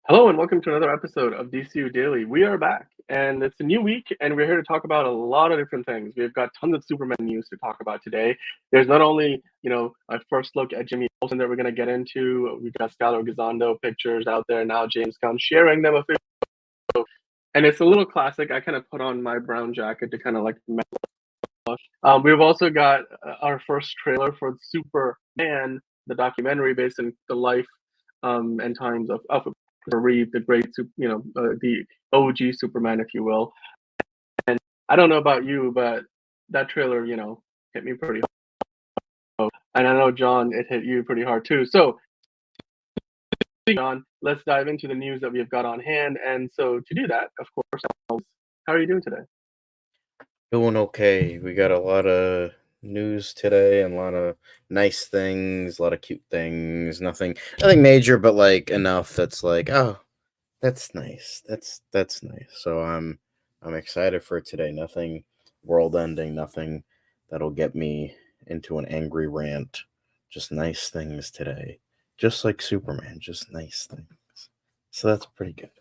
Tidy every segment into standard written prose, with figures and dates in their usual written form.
Hello and welcome to another episode of DCU Daily. We are back and it's a new week and we're here to talk about a lot of different things. We've got tons of Superman news to talk about today. There's not only, a first look at Jimmy Olsen that we're going to get into. We've got Skyler Gisondo pictures out there now, James Gunn sharing them officially. And it's a little classic. I kind of put on my brown jacket to kind of like we've also got our first trailer for Superman, the documentary based on the life and times of Reeve, the great, the OG Superman, if you will. And I don't know about you, but that trailer, hit me pretty hard. And I know, John, it hit you pretty hard too. So, John, let's dive into the news that we've got on hand. And so, to do that, of course, how are you doing today? Doing okay. We got a lot of news today and a lot of nice things, a lot of cute things. Nothing major, but like enough that's like, oh, that's nice. That's nice. So I'm excited for today. Nothing world ending, nothing that'll get me into an angry rant. Just nice things today. Just like Superman, just nice things. So that's pretty good.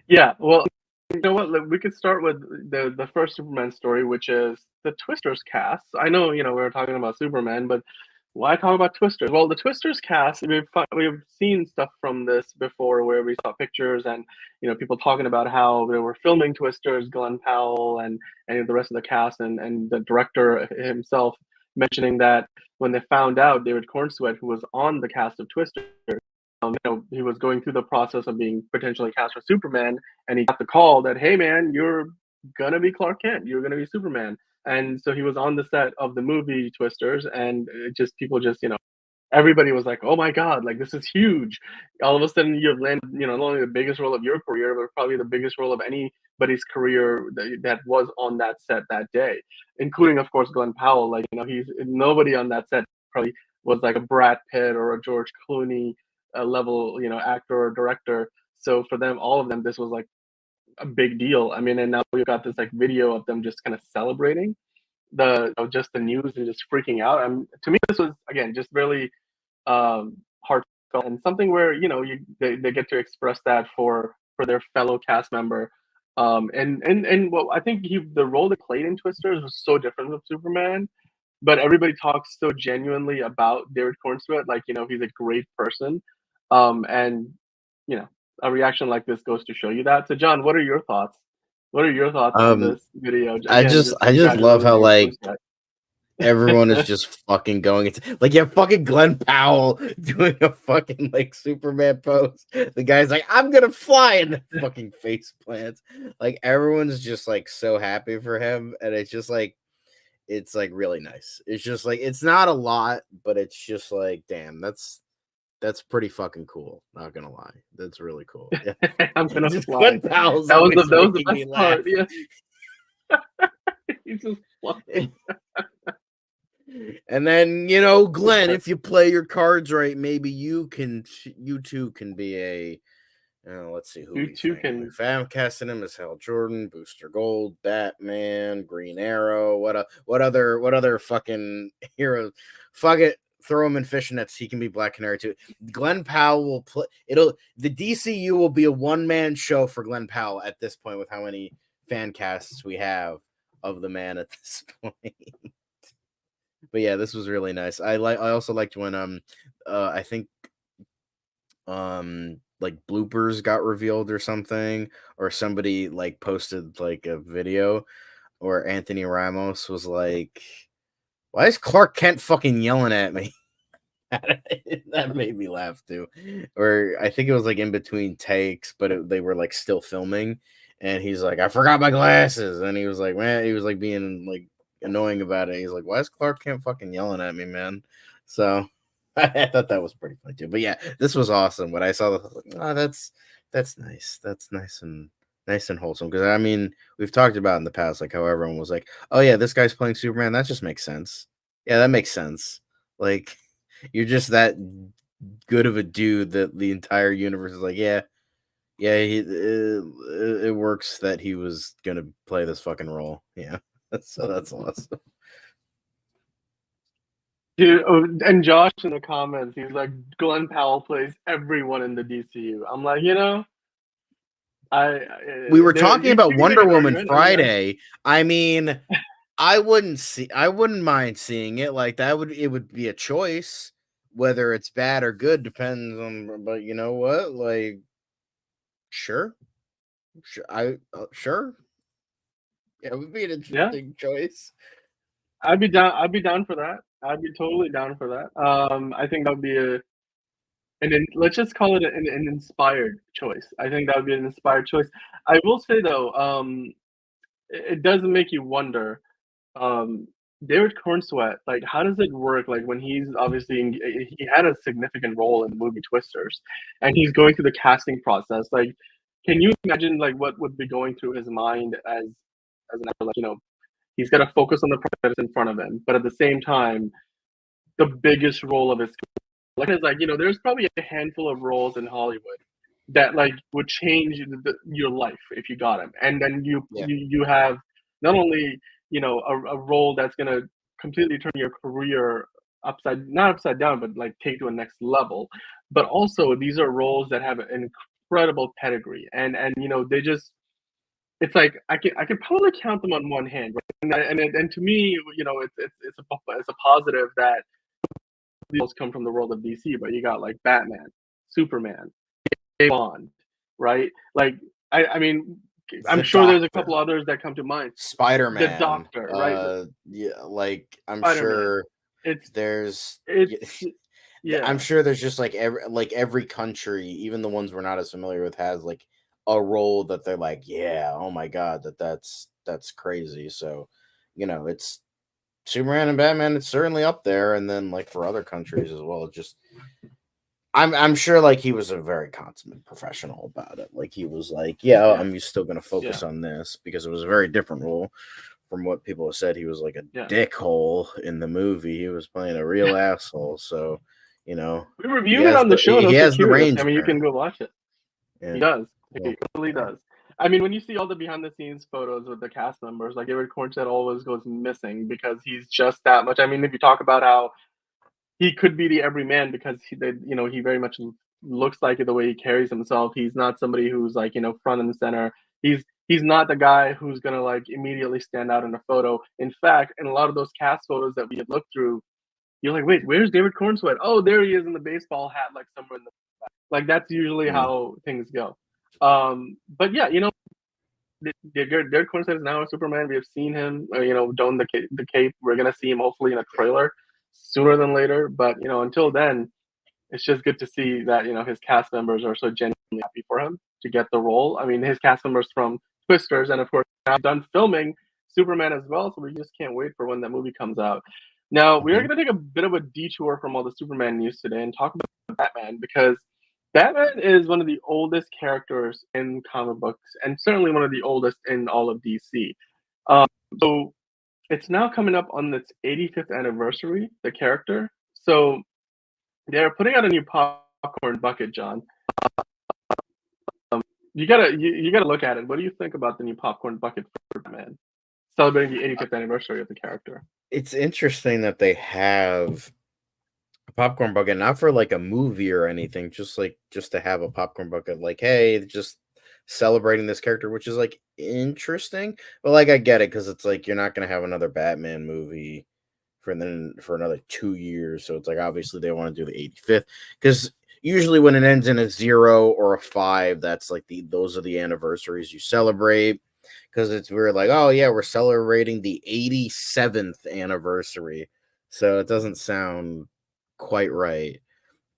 Yeah, well, you know what? We could start with the first Superman story, which is the Twisters cast. I know, we were talking about Superman, but why talk about Twisters? Well, the Twisters cast, we've seen stuff from this before, where we saw pictures and people talking about how they were filming Twisters, Glenn Powell and the rest of the cast, and the director himself mentioning that when they found out David Cornsweet, who was on the cast of Twisters, he was going through the process of being potentially cast for Superman, and he got the call that, hey man, you're gonna be Clark Kent, you're gonna be Superman. And so he was on the set of the movie Twisters, and people just, everybody was like, oh my god, like this is huge. All of a sudden you've landed, not only the biggest role of your career, but probably the biggest role of anybody's career that was on that set that day, including of course Glenn Powell. Like, he's nobody on that set probably was like a Brad Pitt or a George Clooney level, actor or director. So for them, all of them, this was like a big deal. I mean, and now we've got this like video of them just kind of celebrating just the news and just freaking out. To me, this was again just really heartfelt and something where they get to express that for their fellow cast member. And well, I think the role they played in Twisters was so different from Superman, but everybody talks so genuinely about David Cornsweet, like he's a great person, and you know a reaction like this goes to show you that. So, John, what are your thoughts? What are your thoughts on Um this video? I Again, just just I just love congratulating how David like Cornsweet. everyone is just fucking going. It's like you have fucking Glenn Powell doing a fucking like Superman pose. The guy's like, I'm gonna fly, and the fucking face plants. Like everyone's just like so happy for him, and it's like really nice. It's just like it's not a lot, but it's just like, damn, that's pretty fucking cool. Not gonna lie, that's really cool. Yeah, I'm gonna just fly. Glenn Powell's That was always that was the making me best part. laugh. Yeah, he's just flying. And then, Glenn, if you play your cards right, maybe you too can be a. Let's see who You we too think. can. Fam casting him as Hal Jordan, Booster Gold, Batman, Green Arrow. What other fucking heroes? Fuck it, throw him in fishnets. He can be Black Canary too. Glenn Powell will play. The DCU will be a one-man show for Glenn Powell at this point with how many fan casts we have of the man at this point. But yeah, this was really nice. I also liked when I think like bloopers got revealed or something, or somebody like posted like a video where Anthony Ramos was like, why is Clark Kent fucking yelling at me? That made me laugh too. Or I think it was like in between takes, but they were like still filming, and he's like, I forgot my glasses, and he was like, man, he was like being like annoying about it. He's like, why is Clark Kent fucking yelling at me, man? So I thought that was pretty funny too. But yeah, this was awesome. When I saw this, I was like, oh, that's nice. That's nice and wholesome. Because I mean, we've talked about in the past, like how everyone was like, oh yeah, this guy's playing Superman. That just makes sense. Yeah, that makes sense. Like you're just that good of a dude that the entire universe is like, yeah, yeah, it works that he was gonna play this fucking role. Yeah, so that's awesome. Dude, oh, and Josh in the comments, he's like, Glenn Powell plays everyone in the DCU. I'm like, We were there talking you about can make Wonder an Woman argument. I mean, Friday. I mean, I wouldn't mind seeing it. Like it would be a choice. Whether it's bad or good depends on. But you know what? Like, sure, sure. Yeah, it would be an yeah, interesting choice. I'd be down. I'd be down for that. I'd be totally down for that. I think that would be let's just call it an inspired choice. I think that would be an inspired choice. I will say though, it does make you wonder. Um, David Cornsweet, like, how does it work? Like, when he's obviously he had a significant role in the movie Twisters, and he's going through the casting process. Like, can you imagine like what would be going through his mind as an actor? Like, he's got to focus on the project that's in front of him, but at the same time, the biggest role of his life is like, there's probably a handful of roles in Hollywood that like would change your life if you got him, and then Yeah. you have not only a role that's gonna completely turn your career not upside down, but like take to a next level, but also these are roles that have an incredible pedigree, and they just it's like I could probably count them on one hand, right? And to me, it's a positive that these come from the world of DC, but you got like Batman, Superman, Bond, right? Like I mean, I'm The sure there's a couple Doctor, others that come to mind. The Spider-Man. Doctor, right? Yeah, like I'm Spider Man. sure It's there's. it's I'm yeah. sure there's just like every country, even the ones we're not as familiar with, has like a role that they're like, yeah, oh my god, that's crazy. So, it's Superman and Batman. It's certainly up there, and then like for other countries as well. Just I'm sure like he was a very consummate professional about it. Like he was like, yeah, Yeah. I'm still gonna Yeah. focus on this because it was a very different role from what people have said. He was like a Yeah. dickhole in the movie. He was playing a real asshole. So, We reviewed it on the show, he if you're has the curious. I range mean, you there. can go watch it. He Yeah. does. Well, He really does. I mean, when you see all the behind the scenes photos with the cast members, like David Cornsett always goes missing because he's just that much. I mean, if you talk about how he could be the everyman because he very much looks like it the way he carries himself. He's not somebody who's like front and center. He's not the guy who's gonna like immediately stand out in a photo. In fact, in a lot of those cast photos that we had looked through, you're like, wait, where's David Cornsweet? Oh, there he is in the baseball hat, like somewhere in the back. Like that's usually mm, how things go. But yeah, Derek Cornsweet is now a Superman. We have seen him, don the cape. We're gonna see him hopefully in a trailer sooner than later. But until then, it's just good to see that his cast members are so genuinely happy for him to get the role. I mean, his cast members from Twisters, and of course, now done filming Superman as well. So we just can't wait for when that movie comes out. Now we are mhm. going to take a bit of a detour from all the Superman news today and talk about Batman because Batman is one of the oldest characters in comic books and certainly one of the oldest in all of DC. Um, so it's now coming up on its 85th anniversary, the character. So they're putting out a new popcorn bucket, John. You gotta look at it. What do you think about the new popcorn bucket for Batman, celebrating the 85th anniversary of the character? It's interesting that they have a popcorn bucket, not for like a movie or anything, just to have a popcorn bucket, like, hey, just celebrating this character, which is like interesting. But like I get it, because it's like you're not gonna have another Batman movie for another 2 years. So it's like obviously they want to do the 85th, because usually when it ends in a 0 or a 5, that's like those are the anniversaries you celebrate. Because we're like, oh yeah, we're celebrating the 87th anniversary. So it doesn't sound quite right.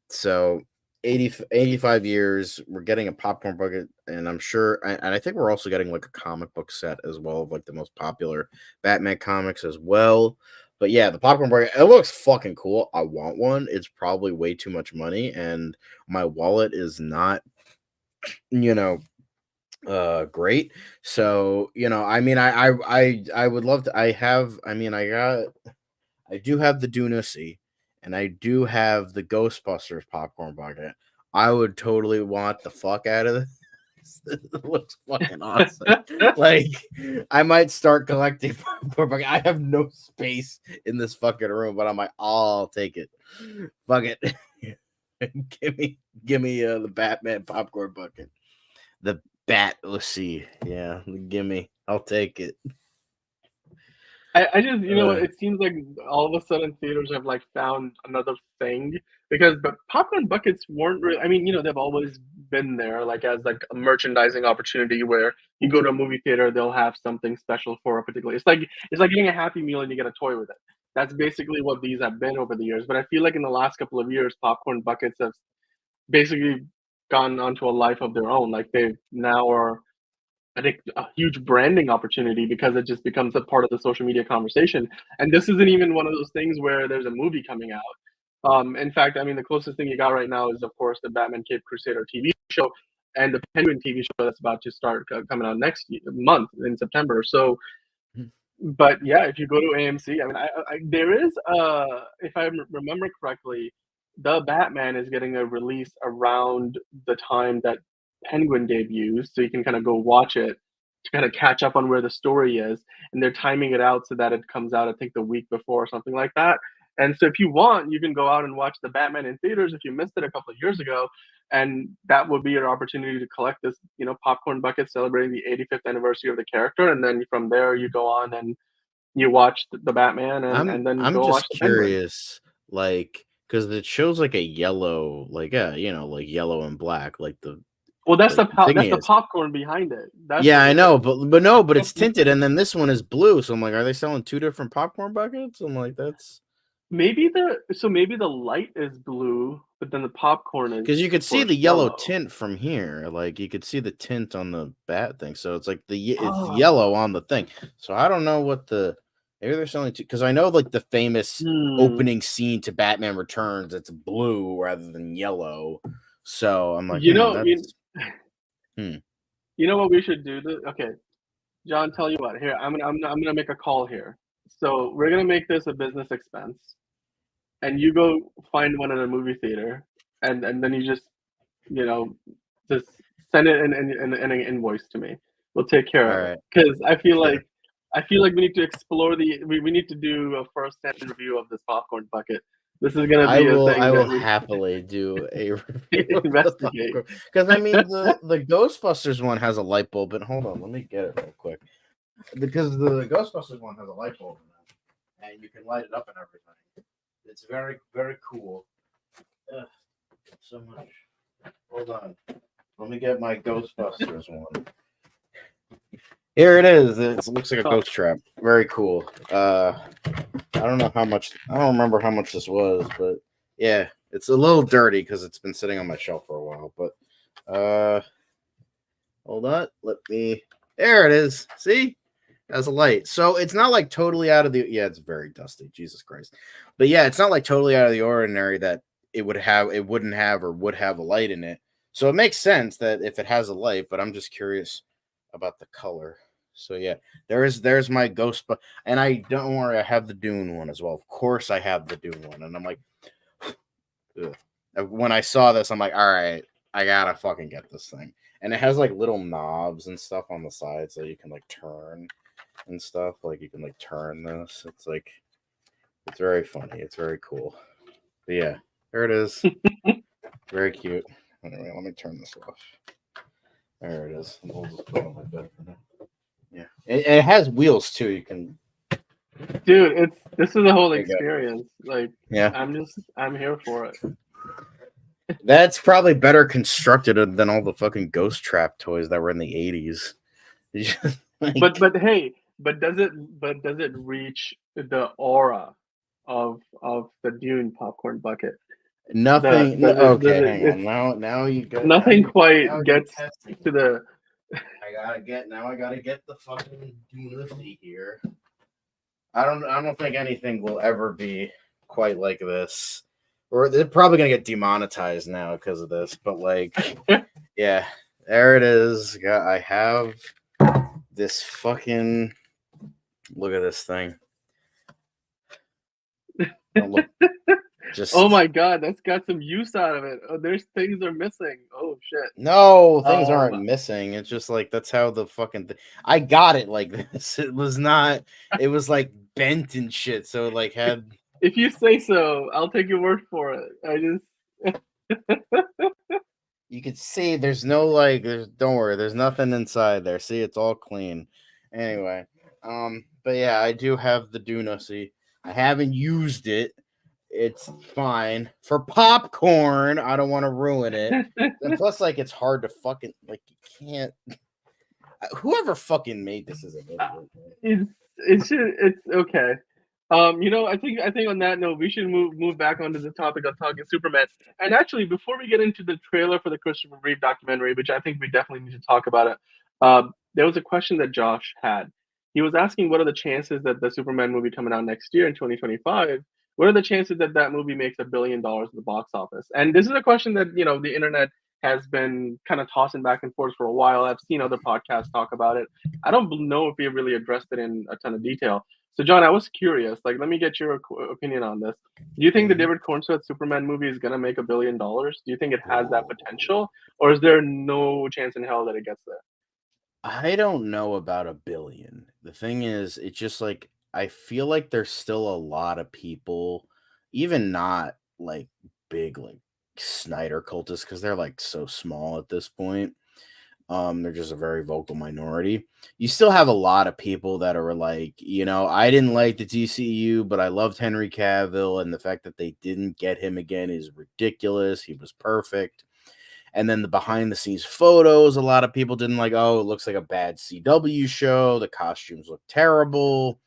So 85 years, we're getting a popcorn bucket, and I'm sure, and I think we're also getting like a comic book set as well of like the most popular Batman comics as well. But yeah, the popcorn bucket, it looks fucking cool. I want one. It's probably way too much money, and my wallet is not, you know, great. So, I mean, I would love to. I do have the Dunacy, and I do have the Ghostbusters popcorn bucket. I would totally want the fuck out of this. It looks fucking awesome. Like, I might start collecting popcorn bucket. I have no space in this fucking room, but I'm like, oh, I'll take it. Fuck it. give me the Batman popcorn bucket. The Bat. Let's see. Yeah, give me. I'll take it. I just, you know what, it seems like all of a sudden theaters have like found another thing because but popcorn buckets weren't really, I mean, you know, they've always been there like as like a merchandising opportunity where you go to a movie theater, they'll have something special for a particular, it's like getting a Happy Meal and you get a toy with it. That's basically what these have been over the years. But I feel like in the last couple of years, popcorn buckets have basically gone onto a life of their own. Like they now are, I think, a huge branding opportunity because it just becomes a part of the social media conversation. And this isn't even one of those things where there's a movie coming out. In fact, I mean, the closest thing you got right now is, of course, the Batman Cape Crusader TV show and the Penguin TV show that's about to start coming out next month in September. So, but yeah, if you go to AMC, I mean, there is, if I remember correctly, the Batman is getting a release around the time that Penguin debuts, so you can kind of go watch it to kind of catch up on where the story is, and they're timing it out so that it comes out, I think, the week before or something like that. And so, if you want, you can go out and watch the Batman in theaters if you missed it a couple of years ago, and that would be your opportunity to collect this, you know, popcorn bucket celebrating the 85th anniversary of the character, and then from there you go on and you watch the Batman, and then I'm go watch just the Penguin. curious, like, because it shows like a yellow, like you know, like yellow and black, like the Well, that's thing the is. popcorn behind it. That's Yeah, what I it know, is. but no, but it's tinted, and then this one is blue. So I'm like, are they selling two different popcorn buckets? I'm like, that's Maybe maybe the light is blue, but then the popcorn is, because you could of see course, the yellow yellow. tint from here. Like you could see the tint on the bat thing. So it's like it's Oh. yellow on the thing. So I don't know what maybe they're selling two because I know like the famous Hmm. opening scene to Batman Returns, it's blue rather than yellow. So I'm like, You know, that's hmm. you know what we should do? Okay, John, tell you what. Here, I'm gonna make a call here. So we're gonna make this a business expense, and you go find one at a movie theater, and then you just, you know, just send it in an invoice to me. We'll take care All of it right, because sure. I feel like we need to explore we need to do a first-hand review of this popcorn bucket. This is gonna be a I thing will that we happily do a review of the investigate. popcorn because I mean the Ghostbusters one has a light bulb. And hold on, let me get it real quick because the Ghostbusters one has a light bulb in it, and you can light it up and everything. It's very cool. Ugh, so much. Hold on, let me get my Ghostbusters one. Here it is. It looks like a ghost trap. Very cool. I don't know how much. I don't remember how much this was, but yeah, it's a little dirty because it's been sitting on my shelf for a while. But hold on. Let me. There it is. See, has a light. So it's not like totally out of the. Yeah, it's very dusty. Jesus Christ. But yeah, it's not like totally out of the ordinary that it wouldn't have or would have a light in it. So it makes sense that if it has a light. But I'm just curious about the color. So yeah, there's my ghost, and I don't worry, I have the Dune one as well. Of course, I have the Dune one, and I'm like, ugh. When I saw this, I'm like, all right, I gotta fucking get this thing, and it has like little knobs and stuff on the side, so you can like turn and stuff. Like you can like turn this. It's like it's very funny. It's very cool. But yeah, there it is. Very cute. Anyway, let me turn this off. There it is. We'll just put it on my bed for now. Yeah, it has wheels too. You can. Dude, this is a whole There you go. experience. Like, Yeah, I'm here for it. that's probably better constructed than all the fucking ghost trap toys that were in the 80s. But hey, but does it reach the aura of the Dune popcorn bucket? The Nothing. does it does Okay, it hang it's on. Now you got nothing now quite you're gets testing to me. the I gotta get the fucking Doomlifty here. I don't think anything will ever be quite like this. Or they're probably gonna get demonetized now because of this. But like, yeah, there it is. I have this fucking. Look at this thing. Oh, look. Oh Just my god, that's got some use out of it. Oh, there's things are missing. Oh shit. no, things Um, aren't missing. It's just like that's how the fucking I got it like this. It was not. It was like bent and shit. So it like had. if you say so, I'll take your word for it. I just You could see there's no like. Don't worry. There's nothing inside there. See, it's all clean. Anyway, but yeah, I do have the Duna. See, I haven't used it. It's fine for popcorn. I don't want to ruin it. And plus, like, it's hard to fucking like. You can't. Whoever fucking made this is an idiot. it's okay. I think on that note, we should move back onto the topic of talking Superman. And actually, before we get into the trailer for the Christopher Reeve documentary, which I think we definitely need to talk about it, there was a question that Josh had. He was asking, what are the chances that the Superman movie coming out next year in 2025? What are the chances that that movie makes $1 billion at the box office? And this is a question that the internet has been kind of tossing back and forth for a while. I've seen other podcasts talk about it. I don't know if we really addressed it in a ton of detail. So, John, I was curious. Like, let me get your opinion on this. Do you think the David Cornsweet Superman movie is gonna make $1 billion? Do you think it has that potential, or is there no chance in hell that it gets there? I don't know about 1 billion. The thing is, it's just like I feel like there's still a lot of people, even not like big like Snyder cultists, because they're like so small at this point. They're just a very vocal minority. You still have a lot of people that are like, I didn't like the DCU, but I loved Henry Cavill, and the fact that they didn't get him again is ridiculous. He was perfect. And then the behind the scenes photos, a lot of people didn't like, oh, it looks like a bad CW show. The costumes look terrible.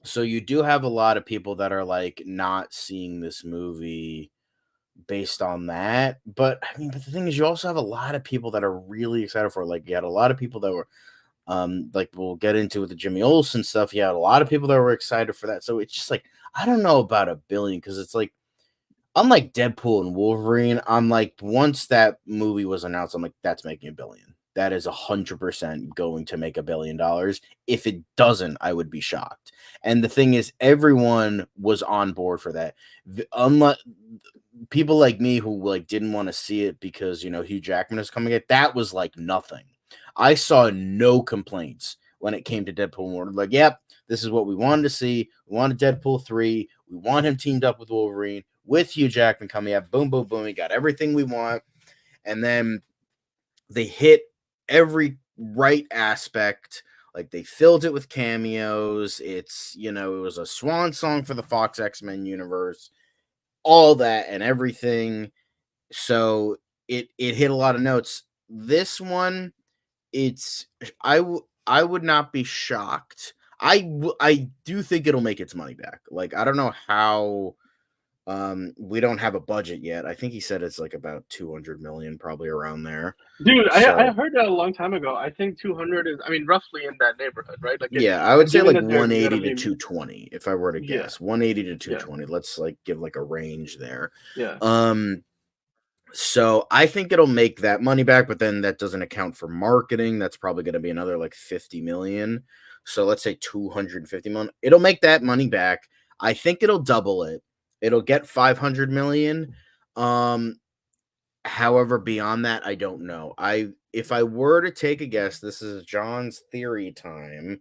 So you do have a lot of people that are like not seeing this movie based on that. But I mean, but the thing is, you also have a lot of people that are really excited for it. Like, you had a lot of people that were, like we'll get into with the Jimmy Olsen stuff. You had a lot of people that were excited for that. So it's just like, I don't know about 1 billion, because it's like, unlike Deadpool and Wolverine, I'm like, once that movie was announced, I'm like, that's making $1 billion. That is 100% going to make $1 billion. If it doesn't, I would be shocked. And the thing is, everyone was on board for that. Unlike people like me who like didn't want to see it because Hugh Jackman is coming in, that was like nothing. I saw no complaints when it came to Deadpool and Wolverine. Like, yep, this is what we wanted to see. We wanted Deadpool 3. We want him teamed up with Wolverine, with Hugh Jackman coming out. Boom, boom, boom. We got everything we want. And then they hit every right aspect. Like, they filled it with cameos. It's, it was a swan song for the Fox X-Men universe. All that and everything. So it hit a lot of notes. This one, I would not be shocked. I do think it'll make its money back. Like, I don't know how. We don't have a budget yet. I think he said it's like about 200 million, probably around there. Dude, I So heard that a long time ago. I think 200 is, I mean, roughly in that neighborhood, right? Like, yeah, I would say given like that they're gonna 180 to be, 220 if I were to yeah, guess. 180 to yeah, 220. Let's like give like a range there. yeah. So I think it'll make that money back, but then that doesn't account for marketing. That's probably going to be another like 50 million. So let's say 250 million. It'll make that money back. I think it'll double it. It'll get 500 million. However, beyond that, I don't know. If I were to take a guess, this is John's theory time.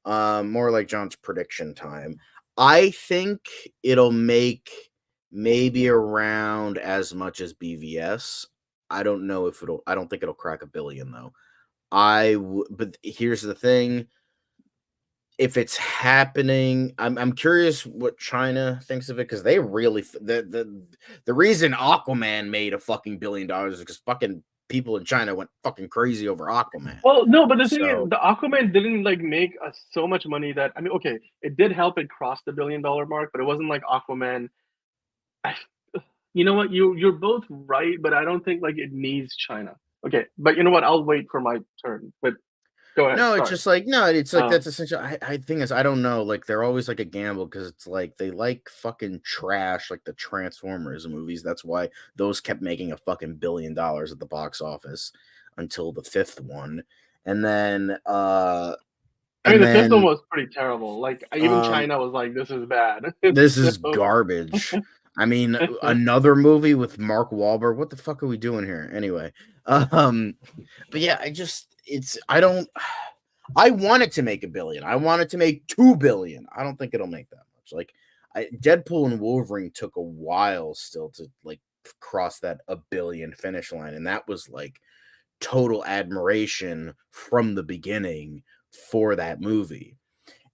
More like John's prediction time. I think it'll make maybe around as much as BVS. I don't know if I don't think it'll crack $1 billion though. But here's the thing. If it's happening, I'm curious what China thinks of it, because they really the reason Aquaman made a fucking $1 billion is because fucking people in China went fucking crazy over Aquaman. Well, no, but the thing is, So the Aquaman didn't like make us so much money that, I mean, okay, it did help it cross the $1 billion mark, but it wasn't like Aquaman. I, you know what? You're both right, but I don't think like it needs China. Okay, but you know what? I'll wait for my turn. But go ahead. no, it's Sorry. just like no, it's like Um, that's essential. I think is I don't know. Like, they're always like a gamble, because it's like they like fucking trash, like the Transformers movies. That's why those kept making a fucking $1 billion at the box office until the fifth one, and then I mean, and the system then was pretty terrible. Like even um China was like, "This is bad." this is So, garbage. I mean, another movie with Mark Wahlberg. What the fuck are we doing here? Anyway, but yeah, I want it to make $1 billion. I want it to make $2 billion. I don't think it'll make that much. Like, Deadpool and Wolverine took a while still to like cross that $1 billion finish line, and that was like total admiration from the beginning for that movie.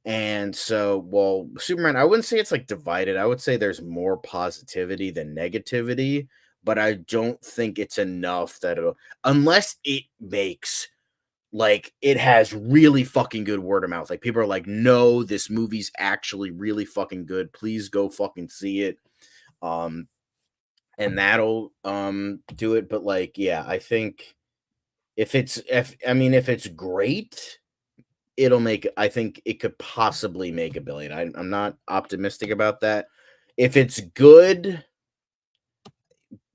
And so, well, Superman, I wouldn't say it's like divided. I would say there's more positivity than negativity, but I don't think it's enough that unless it makes like it has really fucking good word of mouth. Like people are like, no, this movie's actually really fucking good. Please go fucking see it. And that'll do it. But like, yeah, I think if it's great, I think it could possibly make $1 billion. I'm not optimistic about that. If it's good,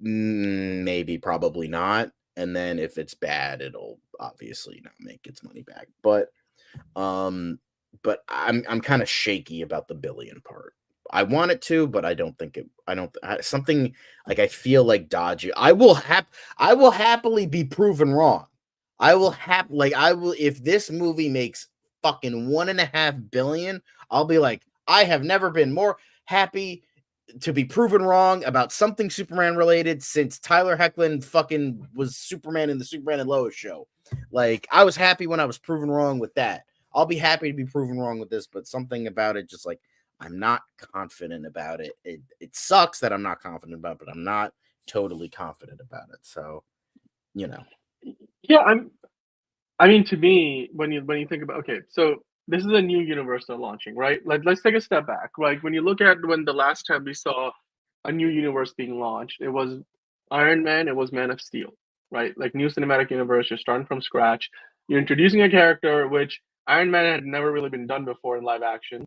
maybe, probably not. And then if it's bad, it'll obviously not make its money back. But I'm kind of shaky about the $1 billion part. I want it to, but I don't think something like I feel like dodgy. I will happily be proven wrong. If this movie makes fucking $1.5 billion, I'll be like, I have never been more happy to be proven wrong about something Superman related since Tyler Hoechlin fucking was Superman in the Superman and Lois show. Like, I was happy when I was proven wrong with that. I'll be happy to be proven wrong with this, but something about it just like I'm not confident about it. It sucks that I'm not confident about it, but I'm not totally confident about it. So, Yeah, I mean, to me, when you think about, okay, so this is a new universe they're launching, right? Like, let's take a step back. Like, when you look at when the last time we saw a new universe being launched, it was Iron Man, it was Man of Steel, right? Like, new cinematic universe, you're starting from scratch. You're introducing a character which Iron Man had never really been done before in live action.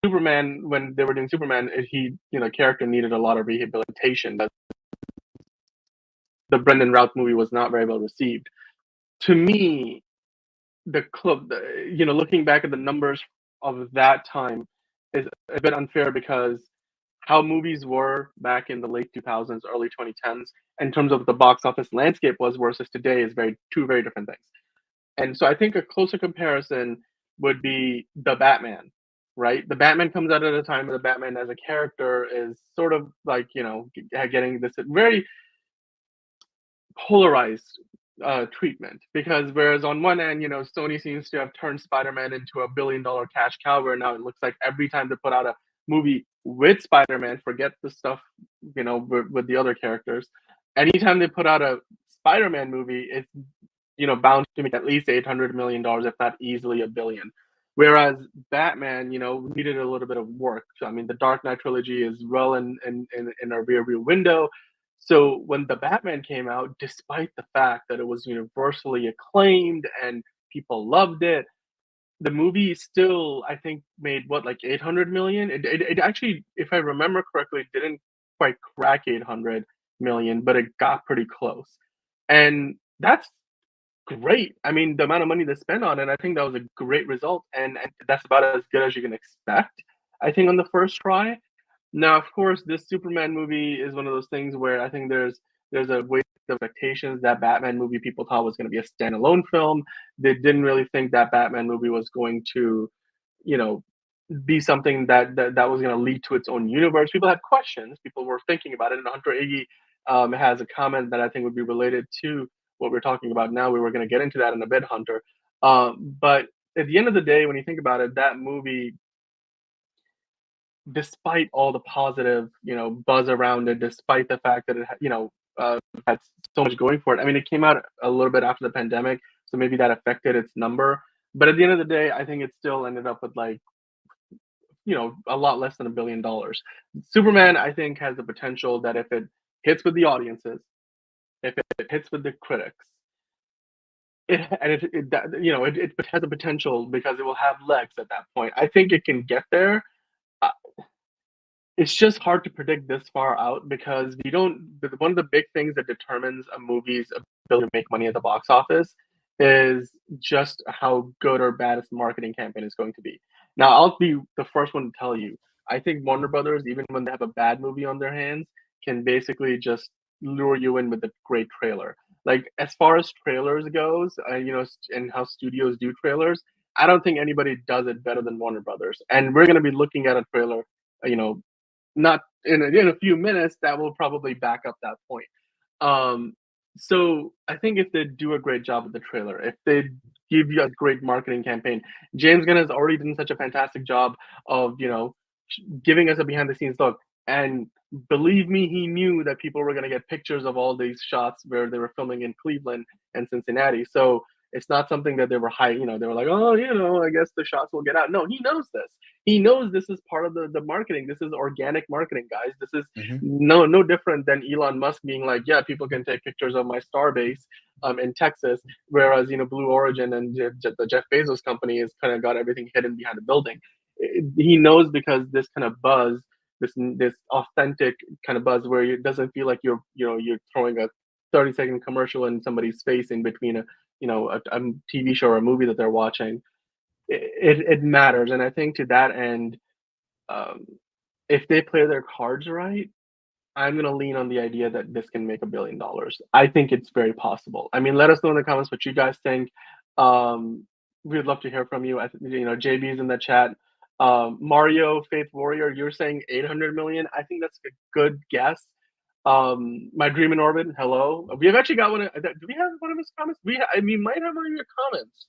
Superman, when they were doing Superman, character needed a lot of rehabilitation. The Brendan Routh movie was not very well received. To me, looking back at the numbers of that time is a bit unfair because how movies were back in the late 2000s, early 2010s, in terms of the box office landscape was versus today is two very different things. And so I think a closer comparison would be the Batman, right? The Batman comes out at a time where the Batman as a character is sort of like, getting this very polarized treatment, because whereas on one end, Sony seems to have turned Spider-Man into a $1 billion cash cow, where now it looks like every time they put out a movie with Spider-Man, forget the stuff, with the other characters. Anytime they put out a Spider-Man movie, it's, bound to make at least $800 million, if not easily $1 billion. Whereas Batman, needed a little bit of work. So, I mean, the Dark Knight trilogy is well in a rear view window. So when the Batman came out, despite the fact that it was universally acclaimed and people loved it, the movie still, I think, made like 800 million. It actually, if I remember correctly, didn't quite crack 800 million, but it got pretty close. And that's great. I mean, the amount of money they spent on it, I think that was a great result. And that's about as good as you can expect, I think, on the first try. Now, of course, this Superman movie is one of those things where I think there's a weight of expectations. That Batman movie people thought was going to be a standalone film. They didn't really think that Batman movie was going to, be something that was going to lead to its own universe. People had questions. People were thinking about it. And Hunter Iggy has a comment that I think would be related to what we're talking about now. We were going to get into that in a bit, Hunter. But at the end of the day, when you think about it, that movie, despite all the positive, buzz around it, despite the fact that it, had so much going for it. I mean, it came out a little bit after the pandemic, so maybe that affected its number. But at the end of the day, I think it still ended up with like, a lot less than $1 billion. Superman, I think, has the potential that if it hits with the audiences, if it hits with the critics, it has the potential because it will have legs at that point. I think it can get there. It's just hard to predict this far out because one of the big things that determines a movie's ability to make money at the box office is just how good or bad its marketing campaign is going to be. Now, I'll be the first one to tell you, I think Warner Brothers, even when they have a bad movie on their hands, can basically just lure you in with a great trailer. Like as far as trailers goes, and how studios do trailers, I don't think anybody does it better than Warner Brothers. And we're going to be looking at a trailer, you know, not in a few minutes that will probably back up that point. Um, so I think if they do a great job with the trailer, if they give you a great marketing campaign, James Gunn has already done such a fantastic job of giving us a behind the scenes look. And believe me, he knew that people were going to get pictures of all these shots where they were filming in Cleveland and Cincinnati. So it's not something that they were they were like, oh, I guess the shots will get out. No, he knows this. He knows this is part of the marketing. This is organic marketing, guys. This is no different than Elon Musk being like, yeah, people can take pictures of my Starbase in Texas, whereas Blue Origin and the Jeff Bezos company has kind of got everything hidden behind a building. He knows because this kind of buzz, this authentic kind of buzz, where it doesn't feel like you're throwing a 30-second commercial in somebody's face in between a TV show or a movie that they're watching. It matters, and I think to that end, if they play their cards right, I'm gonna lean on the idea that this can make $1 billion. I think it's very possible. I mean, let us know in the comments what you guys think. We'd love to hear from you. JB's in the chat. Mario Faith Warrior, you're saying 800 million. I think that's a good guess. My Dream in Orbit, hello. We have actually got one. Do we have one of his comments? We might have one of your comments.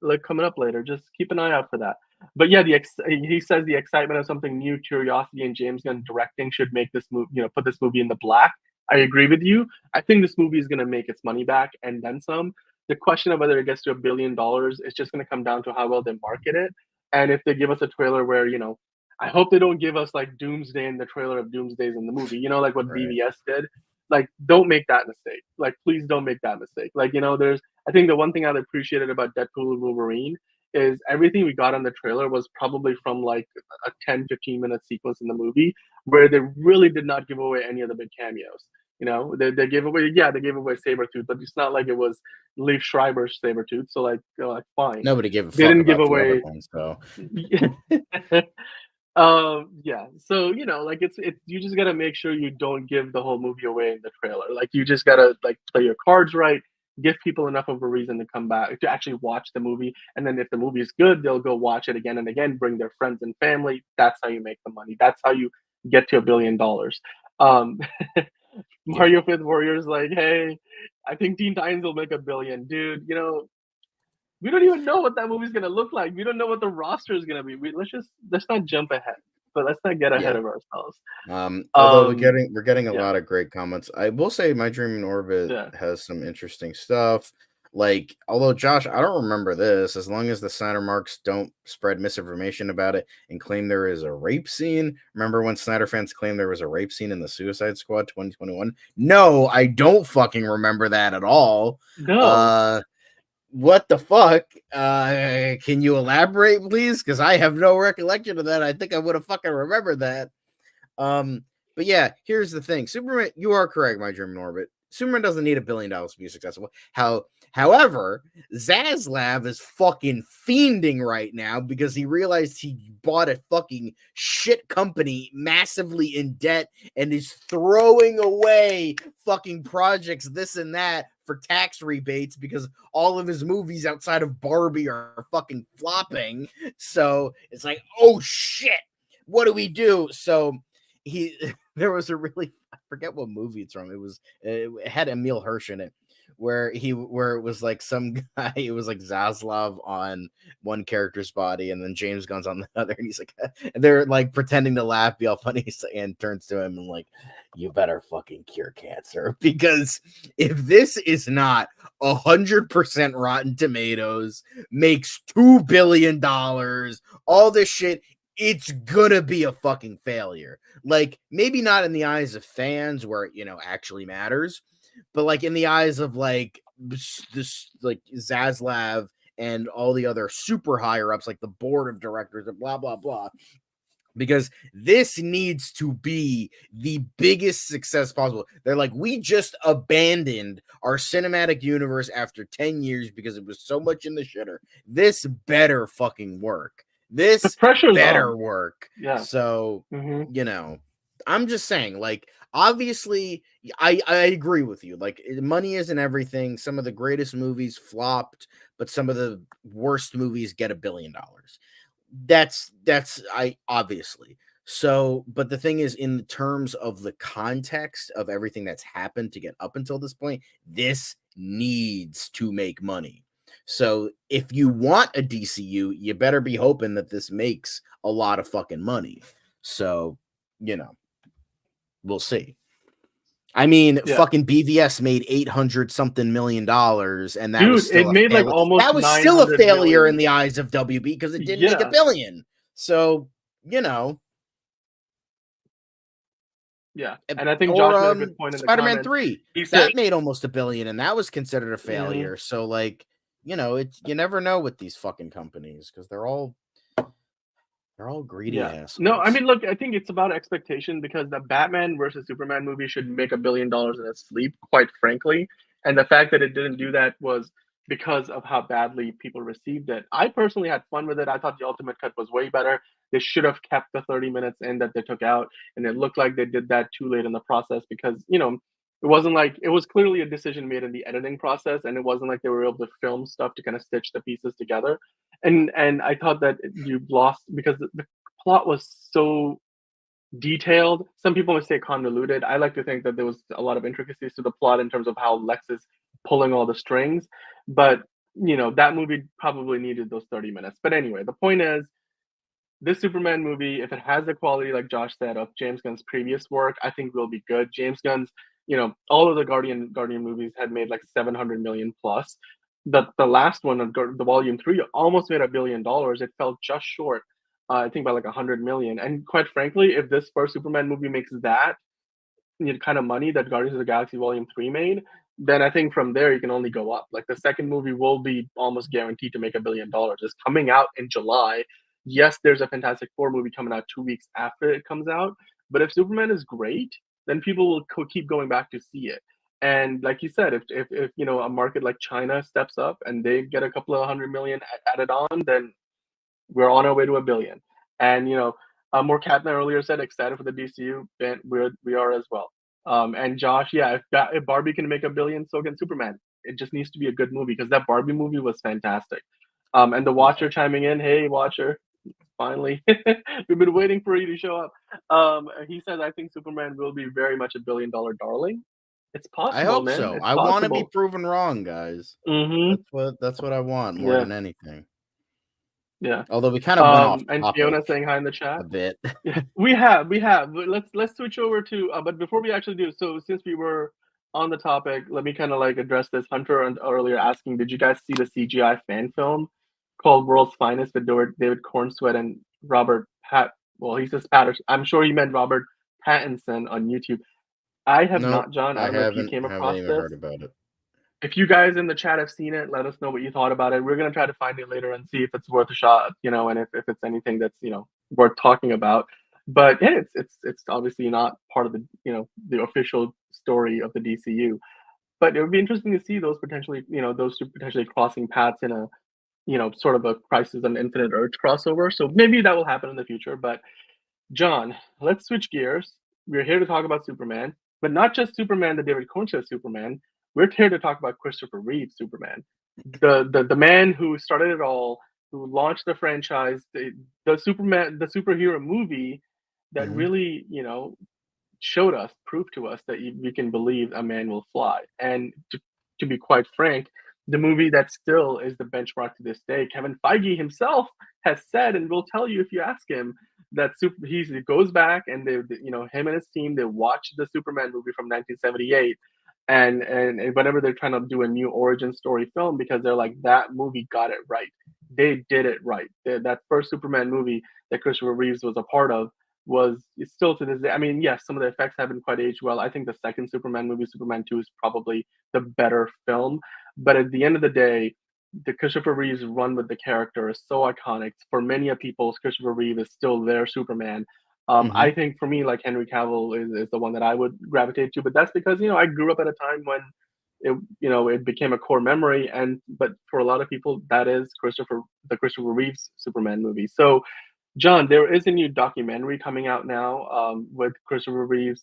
Like coming up later. Just keep an eye out for that. But yeah, he says the excitement of something new, curiosity, and James Gunn directing should make this movie, put this movie in the black. I agree with you. I think this movie is going to make its money back and then some. The question of whether it gets to $1 billion is just going to come down to how well they market it. And if they give us a trailer where, I hope they don't give us like Doomsday in the trailer of Doomsday's in the movie, like what BVS did. Like, don't make that mistake. Like, please don't make that mistake. Like, I think the one thing I appreciated about Deadpool and Wolverine is everything we got on the trailer was probably from like a 10-15 minute sequence in the movie where they really did not give away any of the big cameos. They gave away Sabretooth, but it's not like it was Leif Schreiber's Sabretooth. So like fine. Nobody gave a fuck they didn't about give away the other ones, though. Yeah. So like it's you just gotta make sure you don't give the whole movie away in the trailer. Like you just gotta like play your cards right, give people enough of a reason to come back to actually watch the movie, and then if the movie is good, they'll go watch it again and again, bring their friends and family. That's how you make the money. That's how you get to $1 billion. Mario Fifth Warrior's like, hey, I think Teen Titans will make $1 billion, dude. We don't even know what that movie's gonna look like. We don't know what the roster is gonna be. Let's not jump ahead, but let's not get ahead of ourselves. Although we're getting a lot of great comments. I will say My Dream in Orbit has some interesting stuff. Like, although Josh, I don't remember this. As long as the Snyder Marks don't spread misinformation about it and claim there is a rape scene. Remember when Snyder fans claimed there was a rape scene in the Suicide Squad 2021? No, I don't fucking remember that at all. No. What the fuck? Can you elaborate, please? Because I have no recollection of that. I think I would have fucking remembered that. But yeah, here's the thing. Superman, you are correct, My Dream in Orbit. Superman doesn't need $1 billion to be successful. However, Zaslav is fucking fiending right now because he realized he bought a fucking shit company massively in debt and is throwing away fucking projects, this and that, for tax rebates because all of his movies outside of Barbie are fucking flopping. So it's like, oh shit, what do we do? So there was a really, I forget what movie it's from. It had Emil Hirsch in it, where it was like some guy, it was like Zaslav on one character's body and then James Gunn's on the other, and he's like, and they're like pretending to laugh, be all funny, and turns to him and like, you better fucking cure cancer, because if this is not 100% Rotten Tomatoes, makes $2 billion, all this shit, it's gonna be a fucking failure. Like, maybe not in the eyes of fans where it, actually matters, but like in the eyes of like this like Zaslav and all the other super higher ups, like the board of directors and blah blah blah, because this needs to be the biggest success possible. They're like, we just abandoned our cinematic universe after 10 years because it was so much in the shitter. This better fucking work. This pressure's better on. work. Yeah. So, Mm-hmm. you know, I'm just saying, like, obviously, I agree with you. Like, money isn't everything. Some of the greatest movies flopped, but some of the worst movies get $1 billion. That's I obviously. So, but the thing is, in terms of the context of everything that's happened to get up until this point, this needs to make money. So, if you want a DCU, you better be hoping that this makes a lot of fucking money. So, you know, we'll see. I mean, Yeah. fucking BVS made 800 something million dollars, and that was Dude, it still a made like failure. almost That was still a 900 failure in million. the eyes of WB because it didn't make $1 Yeah. billion. So, you know, Yeah. And I think Josh or made a good point in the Spider-Man comments. 3. He said, That made almost $1 billion, and that was considered a mm-hmm. failure. So, like, you know, it's you never know with these fucking companies because they're all greedy assholes. No, I mean, look, I think it's about expectation because the Batman versus Superman movie should make $1 billion in its sleep, quite frankly. And the fact that it didn't do that was because of how badly people received it. I personally had fun with it. I thought the ultimate cut was way better. They should have kept the 30 minutes in that they took out, and it looked like they did that too late in the process because, it wasn't like it was clearly a decision made in the editing process, and it wasn't like they were able to film stuff to kind of stitch the pieces together. And I thought that you lost because the plot was so detailed. Some people would say convoluted. I like to think that there was a lot of intricacies to the plot in terms of how Lex is pulling all the strings. But that movie probably needed those 30 minutes. But anyway, the point is, this Superman movie, if it has the quality, like Josh said, of James Gunn's previous work, I think will be good. James Gunn's, all of the Guardian movies had made like 700 million plus. The last one, the Volume 3, almost made $1 billion. It fell just short, I think by like 100 million. And quite frankly, if this first Superman movie makes that kind of money that Guardians of the Galaxy Volume 3 made, then I think from there you can only go up. Like the second movie will be almost guaranteed to make $1 billion. It's coming out in July. Yes, there's a Fantastic Four movie coming out 2 weeks after it comes out. But if Superman is great, then people will keep going back to see it. And like you said, if a market like China steps up and they get a couple of 100 million added on, then we're on our way to $1 billion. And more Catman earlier said excited for the DCU, and we are as well. And Josh, yeah, if Barbie can make $1 billion, so can Superman. It just needs to be a good movie because that Barbie movie was fantastic. And the Watcher chiming in, hey Watcher, finally, we've been waiting for you to show up. He says, I think Superman will be very much $1 billion darling. It's possible, I hope man. so. It's I want to be possible. proven wrong, guys. Mm-hmm. That's what I want more than anything. Yeah. Although we kind of went off And topic Fiona saying hi in the chat a bit. Yeah, we have. But let's switch over to. But before we actually do, so since we were on the topic, let me kind of like address this. Hunter and earlier asking, did you guys see the CGI fan film called World's Finest with David Cornsweet and Robert Pat? Well, he says Patterson. I'm sure he meant Robert Pattinson on YouTube. I have No, not, John. I I don't know if you haven't came across even this. heard about it. If you guys in the chat have seen it, let us know what you thought about it. We're gonna try to find it later and see if it's worth a shot, and if it's anything that's worth talking about. But yeah, it's obviously not part of the official story of the DCU. But it would be interesting to see those those two potentially crossing paths in a sort of a Crisis on Infinite Earth crossover. So maybe that will happen in the future. But John, let's switch gears. We're here to talk about Superman, but not just Superman, the David Cornsweet Superman. We're here to talk about Christopher Reeve Superman, the man who started it all, who launched the franchise, the superhero movie that really showed us, proved to us that we can believe a man will fly. And to be quite frank, the movie that still is the benchmark to this day. Kevin Feige himself has said, and will tell you if you ask him, that he goes back and him and his team, they watch the Superman movie from 1978, and whenever they're trying to do a new origin story film, because they're like, that movie got it right. They did it right. That first Superman movie that Christopher Reeves was a part of was still to this day. I mean, yes, some of the effects haven't quite aged well. I think the second Superman movie, Superman 2, is probably the better film. But at the end of the day, the Christopher Reeve's run with the character is so iconic. For many of people, Christopher Reeve is still their Superman. I think for me, like Henry Cavill is the one that I would gravitate to. But that's because I grew up at a time when it became a core memory. But for a lot of people, that is the Christopher Reeves Superman movie. So John, there is a new documentary coming out now with Christopher Reeves.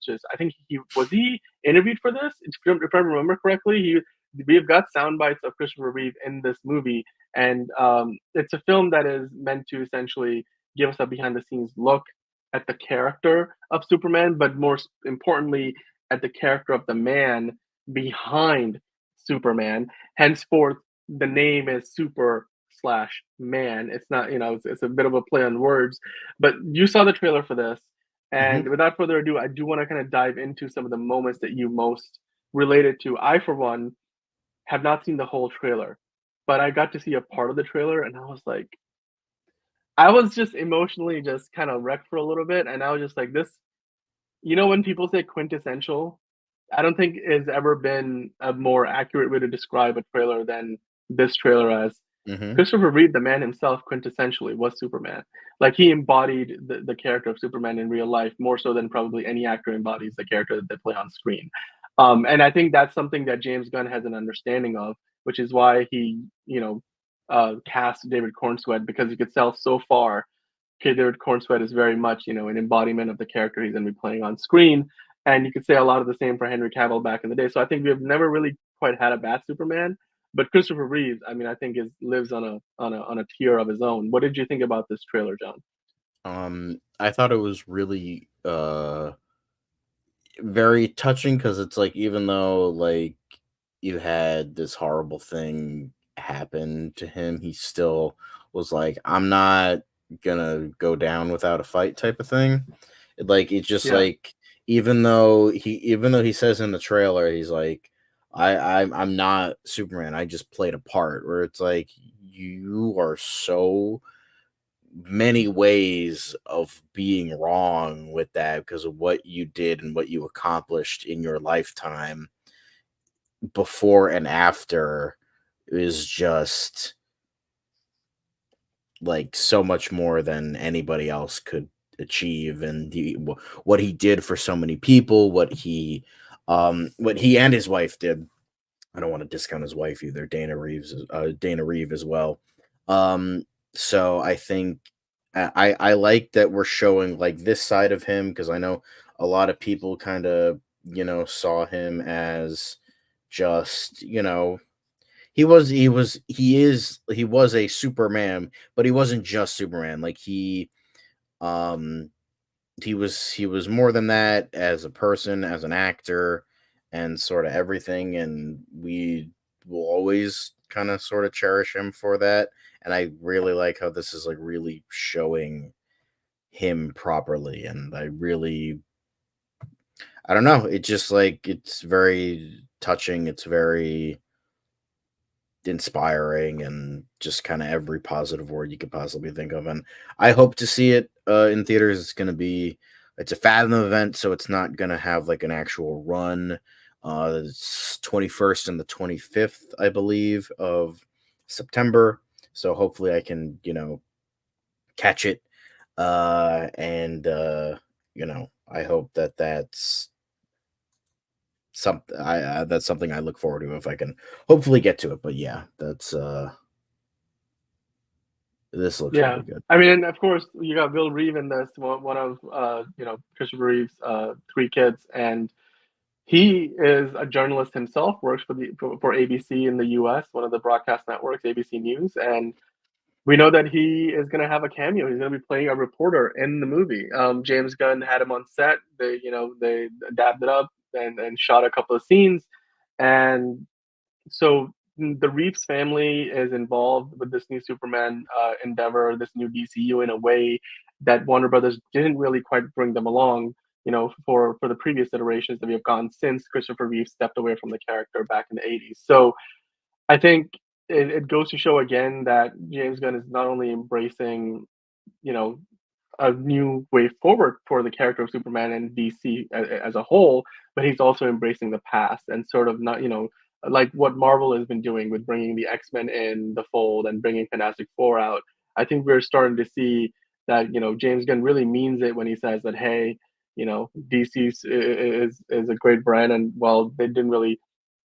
Just I think he interviewed for this. If I remember correctly, we've got sound bites of Christopher Reeve in this movie, and it's a film that is meant to essentially give us a behind the scenes look at the character of Superman, but more importantly, at the character of the man behind Superman. Henceforth, the name is Super slash man. It's not, it's a bit of a play on words. But you saw the trailer for this, and Mhm. without further ado, I do want to kind of dive into some of the moments that you most related to. I, for one, have not seen the whole trailer, but I got to see a part of the trailer, and I was just emotionally just kind of wrecked for a little bit, and I was just like, this. When people say quintessential, I don't think it's ever been a more accurate way to describe a trailer than this trailer as Mhm. Christopher Reeve, the man himself, quintessentially was Superman. Like he embodied the character of Superman in real life more so than probably any actor embodies the character that they play on screen. And I think that's something that James Gunn has an understanding of, which is why he, cast David Cornsweet because he could sell so far. David Cornsweet is very much, an embodiment of the character he's going to be playing on screen. And you could say a lot of the same for Henry Cavill back in the day. So I think we've never really quite had a bad Superman. But Christopher Reeve, I mean, I think lives on a tier of his own. What did you think about this trailer, John? I thought it was really very touching because it's like even though like you had this horrible thing happen to him, he still was like, I'm not gonna go down without a fight type of thing. Like it's just Yeah, like even though he says in the trailer, he's like, I'm not Superman, I just played a part where it's like you are so many ways of being wrong with that because of what you did and what you accomplished in your lifetime before and after is just like so much more than anybody else could achieve and what he did for so many people what he and his wife did. I don't want to discount his wife either, Dana Reeve as well. Um, so I think I like that we're showing like this side of him because I know a lot of people kind of saw him as just he was a Superman, but he wasn't just Superman. Like um he was more than that as a person, as an actor, and sort of everything. And we will always kind of sort of cherish him for that. And I really like how this is like really showing him properly. And I don't know. It just like it's very touching. It's very inspiring and just kind of every positive word you could possibly think of. And I hope to see it in theaters. It's a Fathom event, so it's not gonna have like an actual run. It's 21st and the 25th, I believe, of September. So hopefully I can, catch it. And I hope that that's something I look forward to if I can hopefully get to it. But yeah, that's this looks yeah. really good. I mean, and of course, you got Will Reeve in this, one of Christopher Reeve's three kids, and he is a journalist himself. Works for ABC in the U.S., one of the broadcast networks, ABC News, and we know that he is going to have a cameo. He's going to be playing a reporter in the movie. James Gunn had him on set. They dabbed it up and shot a couple of scenes, and so the Reeves family is involved with this new Superman endeavor, this new DCU in a way that Warner Brothers didn't really quite bring them along. For the previous iterations that we have gone since Christopher Reeve stepped away from the character back in the '80s. So I think it goes to show again that James Gunn is not only embracing, you know, a new way forward for the character of Superman and DC as a whole, but he's also embracing the past and sort of not, like what Marvel has been doing with bringing the X-Men in the fold and bringing Fantastic Four out. I think we're starting to see that, James Gunn really means it when he says that, hey, DC is a great brand, and while they didn't really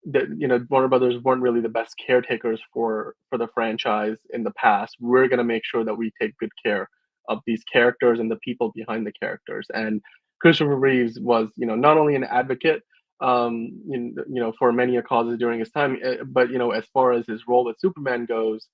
that Warner Brothers weren't really the best caretakers for the franchise in the past. We're gonna make sure that we take good care of these characters and the people behind the characters. And Christopher Reeves was, not only an advocate, for many causes during his time, but as far as his role with Superman goes,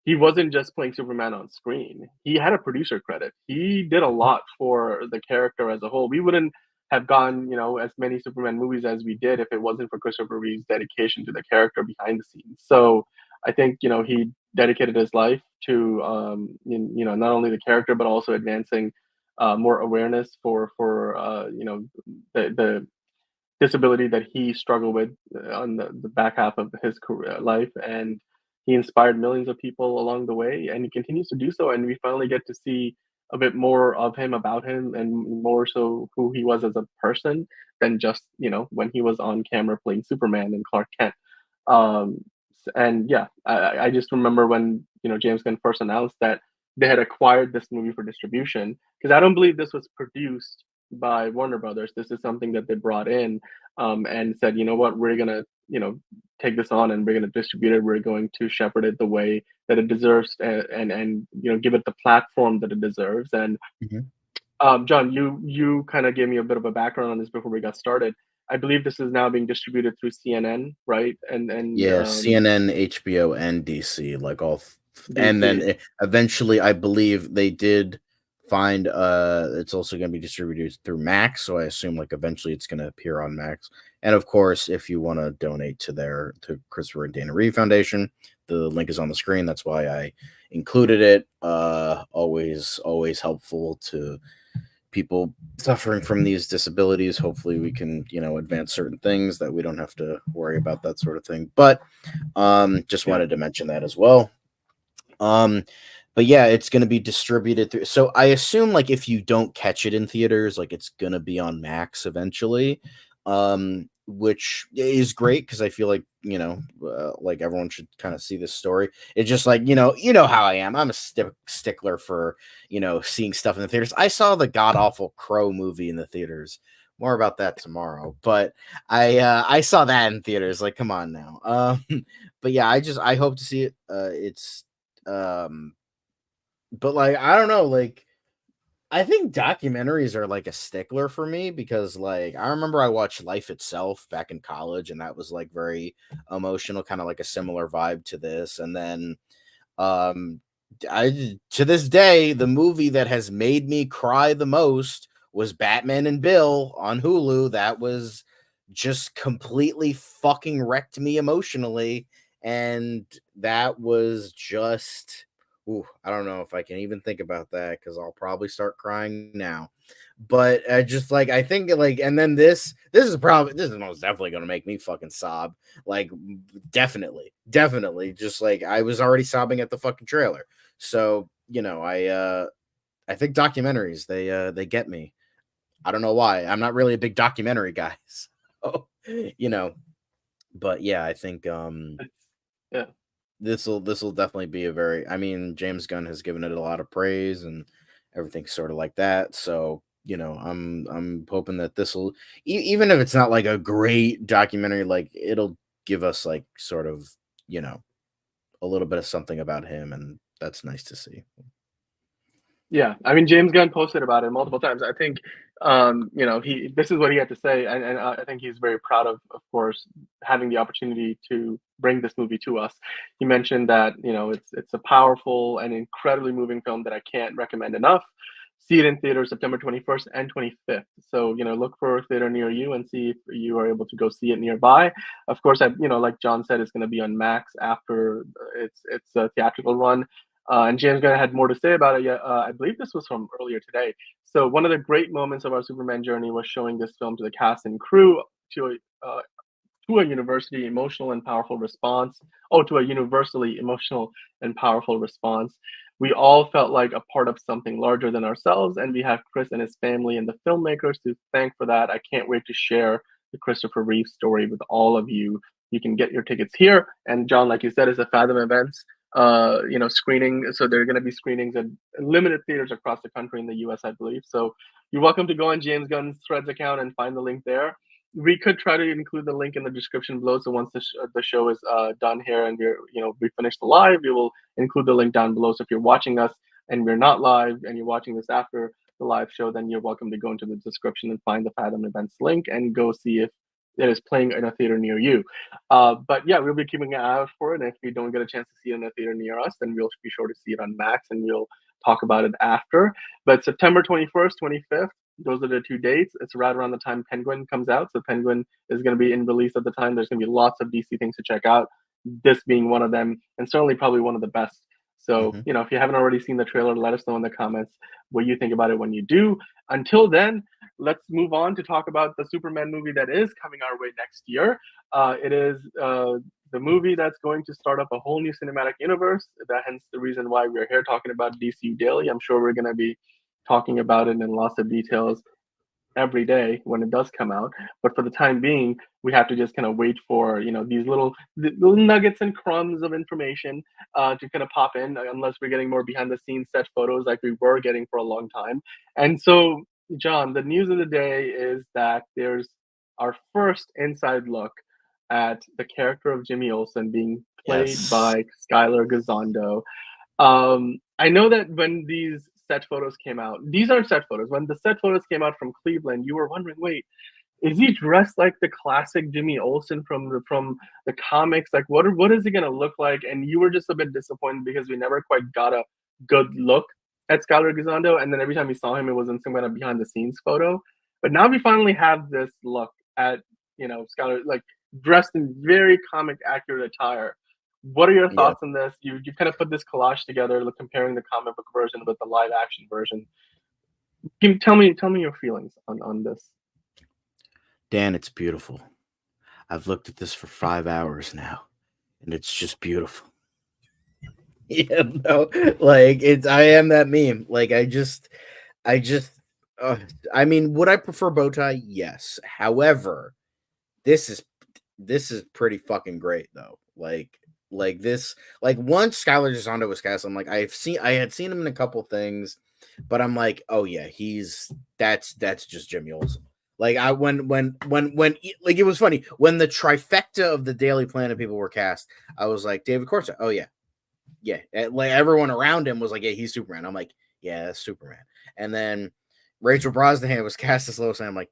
he wasn't just playing Superman on screen. He had a producer credit. He did a lot for the character as a whole. We wouldn't have gotten, as many Superman movies as we did if it wasn't for Christopher Reeve's dedication to the character behind the scenes. So I think, he dedicated his life to, not only the character but also advancing more awareness for the disability that he struggled with on the back half of his career life, and he inspired millions of people along the way, and he continues to do so. And we finally get to see a bit more of him, about him, and more so who he was as a person than just when he was on camera playing Superman and Clark Kent. And yeah, I just remember when James Gunn first announced that they had acquired this movie for distribution, because I don't believe this was produced by Warner Brothers. This is something that they brought in, and said, you know what, we're gonna take this on and we're gonna distribute it. We're going to shepherd it the way that it deserves, and give it the platform that it deserves. And Mhm. John, you kind of gave me a bit of a background on this before we got started. I believe this is now being distributed through CNN, right? And Yeah, CNN, HBO, and DC, like and then DC. eventually, I believe they did find it's also going to be distributed through Max, so I assume like eventually it's going to appear on Max. And of course, if you want to donate to Christopher and Dana Reeve Foundation, the link is on the screen. That's why I included it. Always helpful to people suffering from these disabilities. Hopefully we can advance certain things that we don't have to worry about that sort of thing. But just Yeah. wanted to mention that as well. um but yeah, it's going to be distributed through, so I assume like if you don't catch it in theaters, like it's going to be on Max eventually, which is great because I feel like like everyone should kind of see this story. It's just like how I am. I'm a stickler for seeing stuff in the theaters. I saw the god awful Crow movie in the theaters. More about that tomorrow. But I saw that in theaters. Like, come on now. But yeah, I hope to see it. It's but like I don't know, like I think documentaries are like a stickler for me because like I remember I watched Life Itself back in college and that was like very emotional, kind of like a similar vibe to this. And then um I to this day, the movie that has made me cry the most was Batman and Bill on Hulu. That was just completely fucking wrecked me emotionally. And that was just, ooh, I don't know if I can even think about that because I'll probably start crying now. But I just like I think like, and then this is most definitely gonna make me fucking sob. Like definitely. Just like I was already sobbing at the fucking trailer. So I think documentaries they get me. I don't know why. I'm not really a big documentary guy. So, you know, but yeah, I think It's, yeah. this will definitely be a very, I mean, James Gunn has given it a lot of praise and everything sort of like that. So, I'm hoping that this will, even if it's not like a great documentary, like it'll give us like sort of, you know, a little bit of something about him, and that's nice to see. Yeah, I mean, James Gunn posted about it multiple times. I think, he this is what he had to say, and I think he's very proud of course, having the opportunity to bring this movie to us. He mentioned that it's a powerful and incredibly moving film that I can't recommend enough. See it in theaters September 21st and 25th. So look for a theater near you and see if you are able to go see it nearby. Of course, like John said, it's going to be on Max after its a theatrical run. And James Gunn had more to say about it. Yeah, I believe this was from earlier today. So one of the great moments of our Superman journey was showing this film to the cast and crew, to a university emotional and powerful response. Oh, to a universally emotional and powerful response. We all felt like a part of something larger than ourselves, and we have Chris and his family and the filmmakers to thank for that. I can't wait to share the Christopher Reeve story with all of you. You can get your tickets here, and John, like you said, is a Fathom Events screening. So there are going to be screenings at limited theaters across the country in the US, I believe. So you're welcome to go on James Gunn's Threads account and find the link there. we could try to include the link in the description below. So once the show is done here and we finish the live, we will include the link down below. So if you're watching us and we're not live and you're watching this after the live show, then you're welcome to go into the description and find the Fathom Events link and go see if it is playing in a theater near you. But yeah, we'll be keeping an eye out for it. And if we don't get a chance to see it in a theater near us, then we'll be sure to see it on Max and we'll talk about it after. But September 21st, 25th, those are the 2 dates. It's right around the time Penguin comes out. So Penguin is going to be in release at the time. There's going to be lots of DC things to check out, this being one of them, and certainly probably one of the best. So, if you haven't already seen the trailer, let us know in the comments what you think about it when you do. Until then, let's move on to talk about the Superman movie that is coming our way next year. It is the movie that's going to start up a whole new cinematic universe. That hence the reason why we're here talking about DCU Daily. I'm sure we're going to be talking about it in lots of details every day when it does come out. But for the time being, we have to just kind of wait for these little nuggets and crumbs of information to kind of pop in, unless we're getting more behind the scenes set photos like we were getting for a long time. And so, John, the news of the day is that there's our first inside look at the character of Jimmy Olsen being played by Skyler Gisondo. I know that when these set photos came out, these aren't set photos. When the set photos came out from Cleveland, you were wondering, wait, is he dressed like the classic Jimmy Olsen from the comics? Like, what is he gonna look like? And you were just a bit disappointed because we never quite got a good look at Skyler Gisondo. And then every time we saw him, it was in some kind of behind the scenes photo. But now we finally have this look at Skyler, like dressed in very comic accurate attire. What are your thoughts on this? You kind of put this collage together, comparing the comic book version with the live action version. Tell me your feelings on this. Dan, it's beautiful. I've looked at this for 5 hours now, and it's just beautiful. Yeah, no, like I am that meme. Like I mean, would I prefer bow tie? Yes. However, this is pretty fucking great though. Like this, like once Skyler Gisondo was cast, I'm like, I had seen him in a couple things, but I'm like, oh yeah, that's just Jimmy Olsen. Like when like it was funny when the trifecta of the Daily Planet people were cast, I was like, David Corsa, oh yeah, like everyone around him was like, yeah, he's Superman. I'm like, yeah, that's Superman. And then Rachel Brosnahan was cast as Lois Lane. I'm like,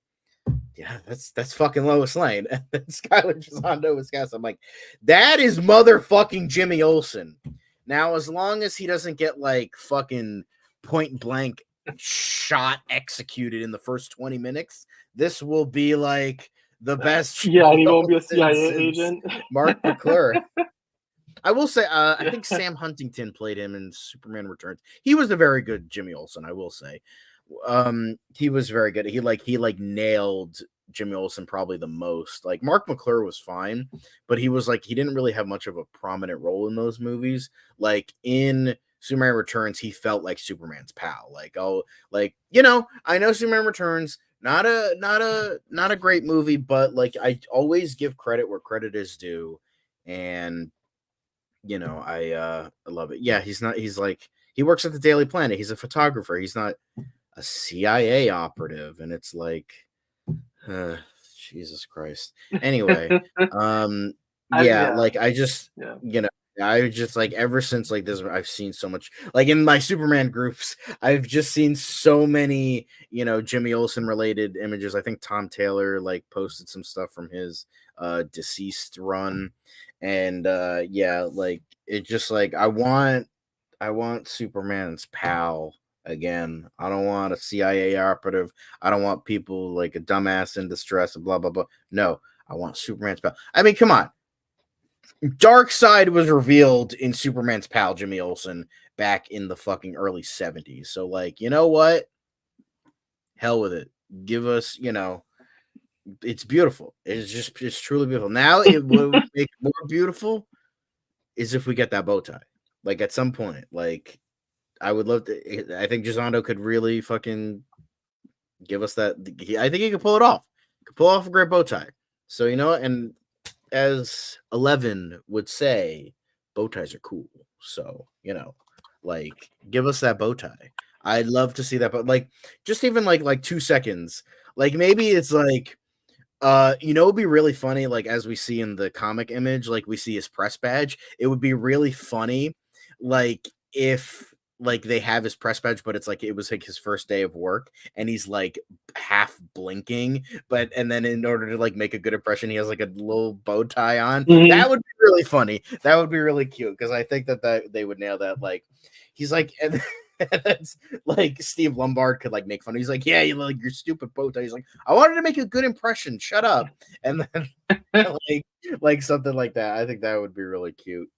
yeah, that's fucking Lois Lane. And then Skyler Gisondo was cast. I'm like, that is motherfucking Jimmy Olsen. Now, as long as he doesn't get like fucking point blank shot executed in the first 20 minutes, this will be like the best. Yeah, and he won't be a CIA agent. Mark McClure. I will say, I think Sam Huntington played him in Superman Returns. He was a very good Jimmy Olsen, I will say. He was very good. He nailed Jimmy Olsen probably the most. Like Mark McClure was fine, but he didn't really have much of a prominent role in those movies. Like in Superman Returns, he felt like Superman's pal. Like, oh, like, I know Superman Returns, not a great movie, but like I always give credit where credit is due. And I love it. Yeah, he's like, he works at the Daily Planet. He's a photographer. He's not a CIA operative. And it's like, Jesus Christ. Anyway, like I just, I just like ever since like this, I've seen so much, like in my Superman groups, I've just seen so many, Jimmy Olsen related images. I think Tom Taylor like posted some stuff from his deceased run. And like it just like I want Superman's pal again. I don't want a CIA operative. I don't want people like a dumbass in distress and blah blah blah. No, I want Superman's pal. I mean, come on. Darkseid was revealed in Superman's pal Jimmy Olsen back in the fucking early 70s. So like, you know what? Hell with it. Give us, it's beautiful. It's truly beautiful. Now it will make it more beautiful is if we get that bow tie. Like at some point, like I would love to. I think Gisondo could really fucking give us that. I think he could pull it off. Could pull off a great bow tie. So and as 11 would say, bow ties are cool. So like give us that bow tie. I'd love to see that, but like just even like 2 seconds. Like maybe it's like It'd be really funny, like as we see in the comic image, like we see his press badge. It would be really funny, like if like they have his press badge, but it's like it was like his first day of work, and he's like half blinking, and then in order to like make a good impression, he has like a little bow tie on. That would be really funny. That would be really cute because I think that they would nail that. Like he's like, and that's like Steve Lombard could like make fun of. He's like, yeah, you like your stupid bow tie. He's like, I wanted to make a good impression. Shut up. And then like something like that. I think that would be really cute.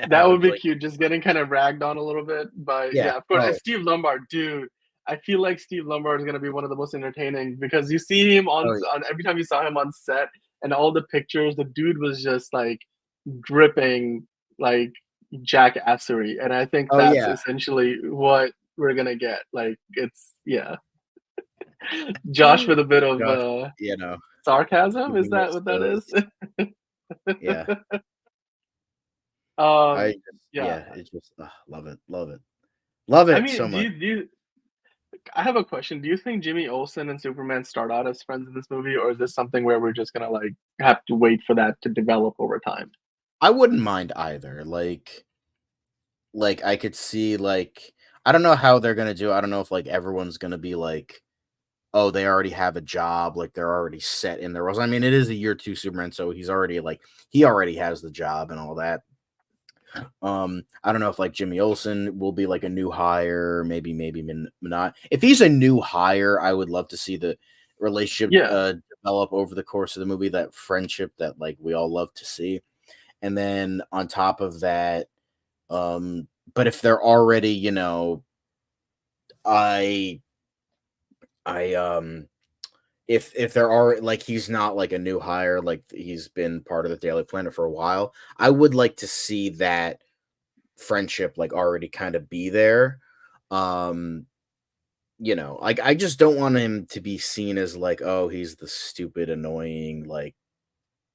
That would be cute, just getting kind of ragged on a little bit. But yeah, of course, Steve Lombard, dude. I feel like Steve Lombard is gonna be one of the most entertaining because you see him on every time you saw him on set and all the pictures, the dude was just like dripping like jackassery, and I think that's essentially what we're gonna get. Like it's Josh with a bit of sarcasm. Is that what that is? Yeah. It's just love it I mean, so much. I have a question. Do you think Jimmy Olsen and Superman start out as friends in this movie, or is this something where we're just gonna like have to wait for that to develop over time? I wouldn't mind either. Like I could see like I don't know how they're gonna do. I don't know if like everyone's gonna be like, oh, they already have a job, like they're already set in their roles. I mean, it is a year 2 Superman, so he already has the job and all that. I don't know if like Jimmy Olsen will be like a new hire, maybe not. If he's a new hire, I would love to see the relationship develop over the course of the movie, that friendship that like we all love to see. And then on top of that, but if they're already, if there are like he's not like a new hire, like he's been part of the Daily Planet for a while, I would like to see that friendship like already kind of be there. Like I just don't want him to be seen as like, oh, he's the stupid, annoying like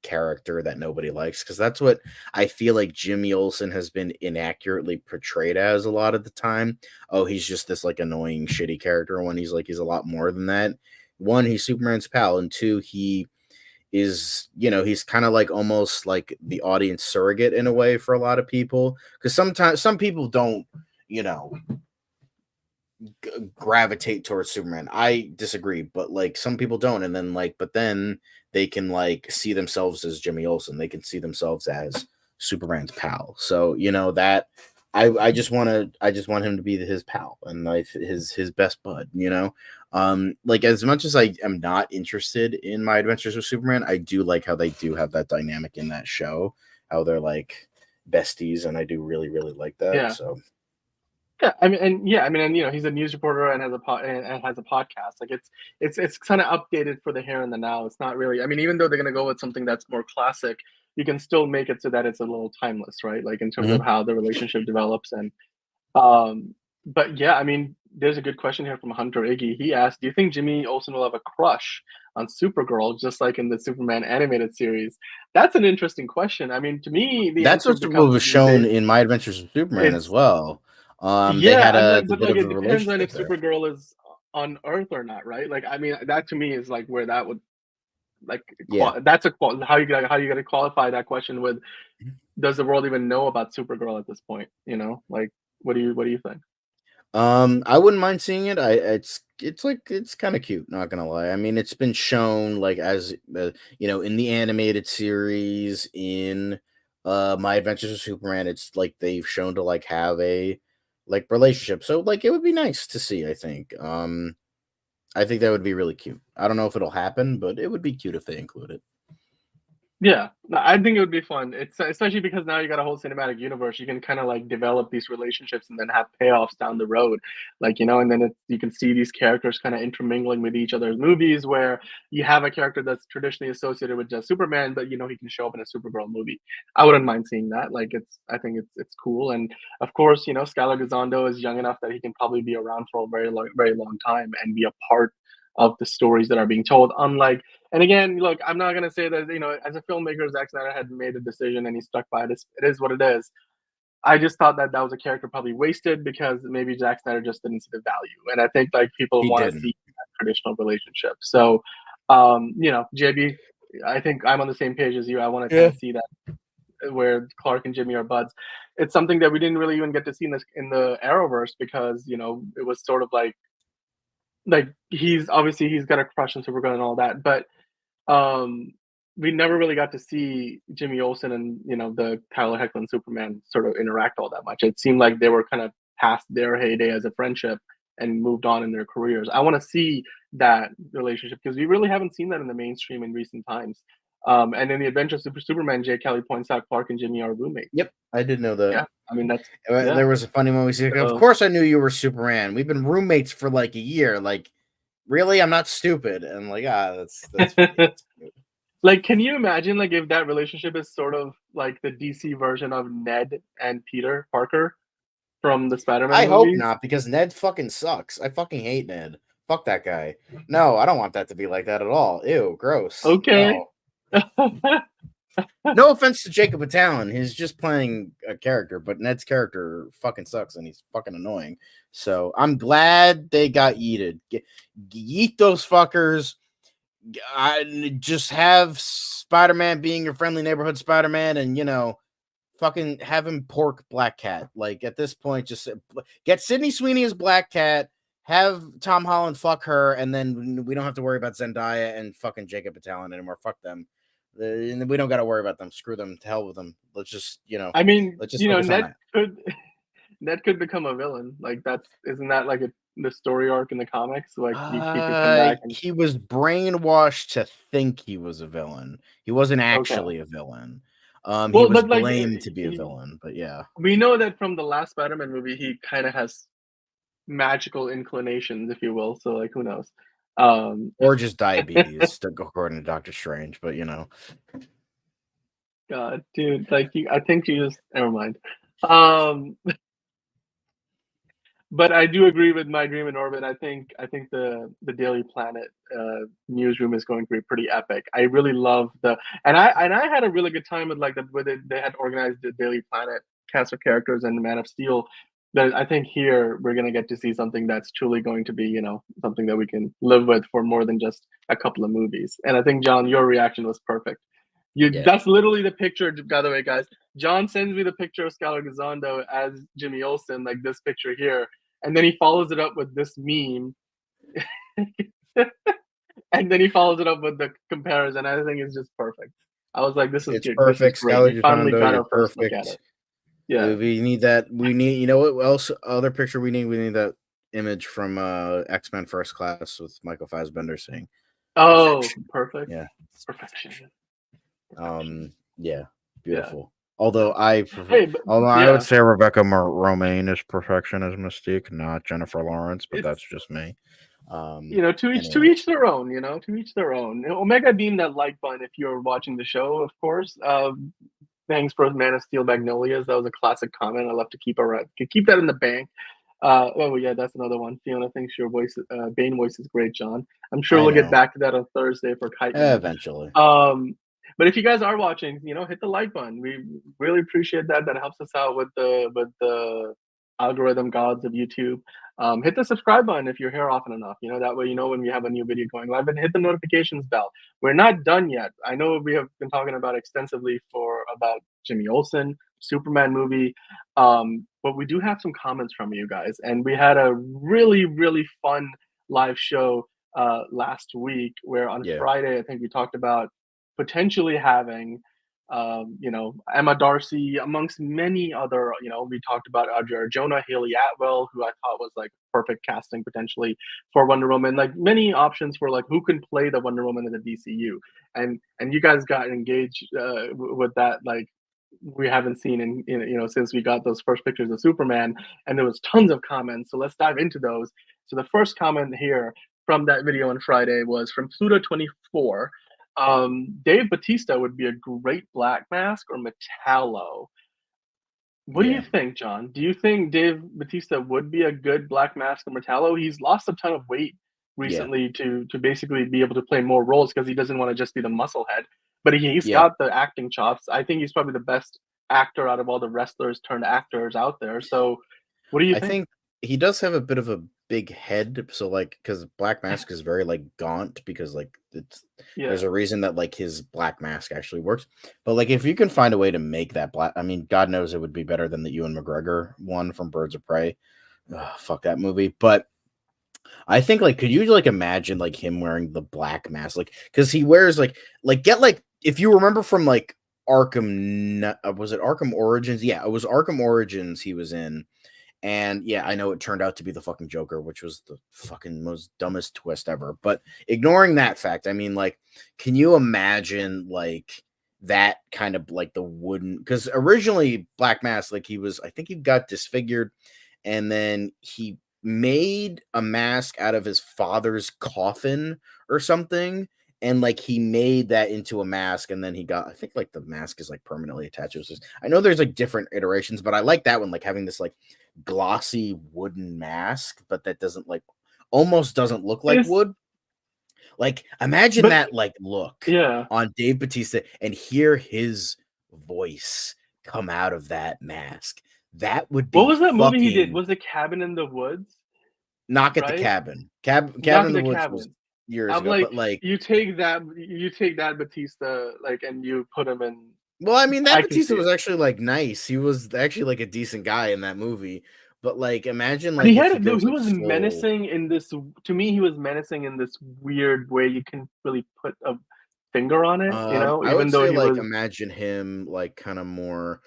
character that nobody likes, because that's what I feel like Jimmy Olsen has been inaccurately portrayed as a lot of the time. Oh, he's just this like annoying, shitty character, when he's a lot more than that. One, he's Superman's pal, and two, he is, he's kind of like almost like the audience surrogate in a way for a lot of people, because sometimes some people don't, gravitate towards Superman. I disagree, but like some people don't, and then but then they can like see themselves as Jimmy Olsen. They can see themselves as Superman's pal. So that I just want him to be his pal and like his best bud. Like as much as I am not interested in My Adventures with Superman, I do like how they do have that dynamic in that show, how they're like besties, and I do really like that. Yeah. So. Yeah, I mean, and he's a news reporter and has a podcast. Like it's kind of updated for the here and the now. It's not really. I mean, even though they're gonna go with something that's more classic, you can still make it so that it's a little timeless, right? Like in terms of how the relationship develops and, but yeah, I mean, there's a good question here from Hunter Iggy. He asked, "Do you think Jimmy Olsen will have a crush on Supergirl, just like in the Superman animated series?" That's an interesting question. I mean, to me, the That's answer what becomes was shown in My Adventures with Superman as well. They had a but bit like of a it depends on relationship if there. Supergirl is on Earth or not, right? Like, I mean, that to me is like where that would like that's how you gonna qualify that question with, does the world even know about Supergirl at this point? Like what do you think? I wouldn't mind seeing it. It's kind of cute, not gonna lie. I mean, it's been shown like as in the animated series, in My Adventures with Superman. It's like they've shown to like have a like relationship. So like it would be nice to see, I think. I think that would be really cute. I don't know if it'll happen, but it would be cute if they include it. Yeah, no, I think it would be fun. It's especially because now you got a whole cinematic universe. You can kind of like develop these relationships and then have payoffs down the road, like and then you can see these characters kind of intermingling with each other's movies, where you have a character that's traditionally associated with just Superman, but he can show up in a Supergirl movie. I wouldn't mind seeing that. Like I think it's cool, and of course, Skyler Gisondo is young enough that he can probably be around for a very long time and be a part of the stories that are being told. Unlike, and again, look, I'm not gonna say that as a filmmaker, Zack Snyder had made a decision and he stuck by it. It is what it is. I just thought that was a character probably wasted because maybe Zack Snyder just didn't see the value, and I think like people He want to didn't. see that traditional relationship. So JB, I think I'm on the same page as you. I want to kind Yeah. of see that where Clark and Jimmy are buds. It's something that we didn't really even get to see in the Arrowverse because it was sort of like he's got a crush on Supergirl and all that, but um, we never really got to see Jimmy Olsen and the Tyler Hoechlin Superman sort of interact all that much. It seemed like they were kind of past their heyday as a friendship and moved on in their careers. I want to see that relationship because we really haven't seen that in the mainstream in recent times. And in the Adventures of Superman, Jay Kelly points out Clark and Jimmy are roommates. Yep, I did know that. Yeah, I mean yeah. There was a funny moment. He's like, of course I knew you were Superman. We've been roommates for like a year. Like, really? I'm not stupid. And like, that's like, can you imagine like if that relationship is sort of like the DC version of Ned and Peter Parker from the Spider-Man I movies? hope not, because Ned fucking sucks. I fucking hate Ned. Fuck that guy. No, I don't want that to be like that at all. Ew, gross. Okay. No. No offense to Jacob Batalon, he's just playing a character, but Ned's character fucking sucks and he's fucking annoying. So I'm glad they got yeeted. Yeet those fuckers. I just have Spider-Man being your friendly neighborhood Spider-Man, and fucking have him pork Black Cat. Like at this point, just get Sydney Sweeney as Black Cat, have Tom Holland fuck her, and then we don't have to worry about Zendaya and fucking Jacob Batalon anymore. Fuck them. We don't got to worry about them. Screw them. To hell with them. Let's just, I mean, let's just focus on that. Ned could become a villain. Like isn't that like the story arc in the comics? Like he could come back and he was brainwashed to think he was a villain. He wasn't actually a villain. He well, was but like blamed to be a villain, but yeah. We know that from the last Spider-Man movie, he kind of has magical inclinations, if you will. So like, who knows? Or just diabetes, according to Doctor Strange. But God, dude, like I think you just never mind. But I do agree with My Dream in Orbit. I think the Daily Planet newsroom is going to be pretty epic. I really love and I had a really good time with like they had organized the Daily Planet cast of characters and Man of Steel. That I think here we're gonna get to see something that's truly going to be something that we can live with for more than just a couple of movies. And I think John, your reaction was perfect. That's literally the picture. By the way, guys, John sends me the picture of Skyler Gisondo as Jimmy Olsen, like this picture here, and then he follows it up with this meme, and then he follows it up with the comparison. I think it's just perfect. I was like, "This is it's good. perfect. This is great. Skyler We finally Gisondo, got you're our first look perfect. at it." Yeah, we need that. We need. You know what else? Other picture we need. We need that image from X-Men First Class with Michael Fassbender saying, "Oh, perfection. perfect. Yeah, Perfection." Yeah, beautiful. Yeah. Although I would say Rebecca Romaine is perfection as Mystique, not Jennifer Lawrence, but that's just me. To each their own. To each their own. Omega beam that like button if you're watching the show, of course. Thanks for Man of Steel Magnolias. That was a classic comment. I love to keep that in the bank. That's another one. Fiona thinks your voice, Bane voice, is great, John. I'm sure we'll get back to that on Thursday for Kite Man. Eventually. But if you guys are watching, hit the like button. We really appreciate that. That helps us out with the algorithm gods of YouTube. Hit the subscribe button if you're here often enough. That way when we have a new video going live, and hit the notifications bell. We're not done yet. I know we have been talking about extensively about Jimmy Olsen, Superman movie, but we do have some comments from you guys, and we had a really, really fun live show last week where on Friday I think we talked about potentially having Emma Darcy amongst many other, we talked about Jonah Haley Atwell, who I thought was like perfect casting potentially for Wonder Woman, like many options for like who can play the Wonder Woman in the DCU, and you guys got engaged with that, like we haven't seen in since we got those first pictures of Superman, and there was tons of comments. So let's dive into those. So the first comment here from that video on Friday was from Pluto24. Dave Bautista would be a great Black Mask or Metallo. What do you think, John? Do you think Dave Bautista would be a good Black Mask or Metallo? He's lost a ton of weight recently to basically be able to play more roles because he doesn't want to just be the muscle head. But he's got the acting chops. I think he's probably the best actor out of all the wrestlers turned actors out there. So what do you think? I think he does have a bit of a big head, so like because Black Mask is very like gaunt because like there's a reason that like his Black Mask actually works. But like if you can find a way to make that black, I mean, God knows it would be better than the Ewan McGregor one from Birds of Prey. Ugh, fuck that movie. But I think like could you like imagine like him wearing the Black Mask, like because he wears like get like if you remember from like was it Arkham Origins? Yeah, it was Arkham Origins he was in. And yeah, I know it turned out to be the fucking Joker, which was the fucking most dumbest twist ever. But ignoring that fact, I mean, like, can you imagine like that kind of like the wooden? Because originally Black Mask, like I think he got disfigured, and then he made a mask out of his father's coffin or something. And like he made that into a mask, and then I think like the mask is like permanently attached to his. I know there's like different iterations, but I like that one, like having this like glossy wooden mask, but that doesn't like almost doesn't look like wood. Like imagine that like look on Dave Bautista and hear his voice come out of that mask. That would be what was that movie he did? Was it Cabin in the Woods? Knock at the Cabin. Cabin in the Woods was years ago, but like you take that Batista like and you put him in. Well, I mean that Batista was actually like nice. He was actually like a decent guy in that movie. But like imagine like he was menacing in this. To me, he was menacing in this weird way. You can really put a finger on it, you know. I would say like imagine him like kind of more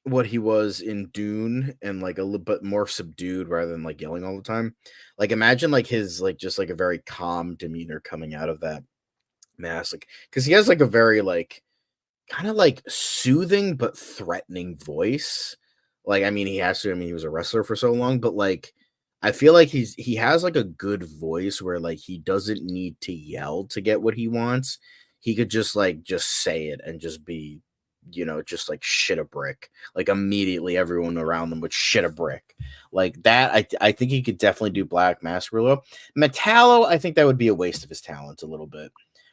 what he was in Dune and like a little bit more subdued rather than like yelling all the time. Like imagine like his like just like a very calm demeanor coming out of that mask, like because he has like a very like kind of like soothing but threatening voice. Like I mean he has to. I mean he was a wrestler for so long, but like I feel like he has like a good voice where like he doesn't need to yell to get what he wants. He could just say it and just be, you know, just like shit a brick. Like immediately everyone around them would shit a brick. Like that, I think he could definitely do Black Mask real well. Metallo, I think that would be a waste of his talent a little bit.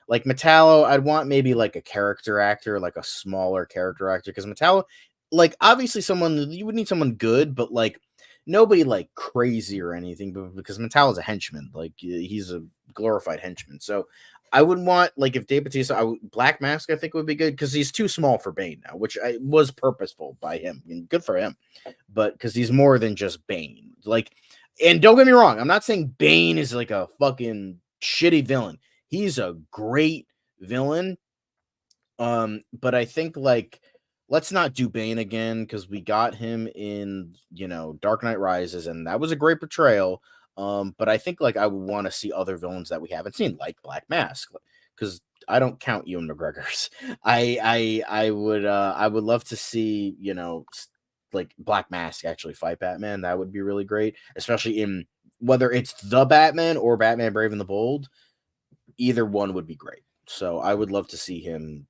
Like Metallo, I'd want maybe like a character actor, like a smaller character actor, because Metallo, like obviously you would need someone good, but like nobody like crazy or anything, but because Metallo's a henchman, like he's a glorified henchman. So I would want like if Dave Bautista, Black Mask, I think would be good because he's too small for Bane now, which was purposeful by him. I mean, good for him, but because he's more than just Bane. Like, and don't get me wrong, I'm not saying Bane is like a fucking shitty villain. He's a great villain. But I think like let's not do Bane again because we got him in, you know, Dark Knight Rises, and that was a great portrayal. But I think like I would want to see other villains that we haven't seen, like Black Mask, because I don't count Ewan McGregor's. I would love to see, you know, like Black Mask actually fight Batman. That would be really great, especially in whether it's the Batman or Batman Brave and the Bold. Either one would be great. So I would love to see him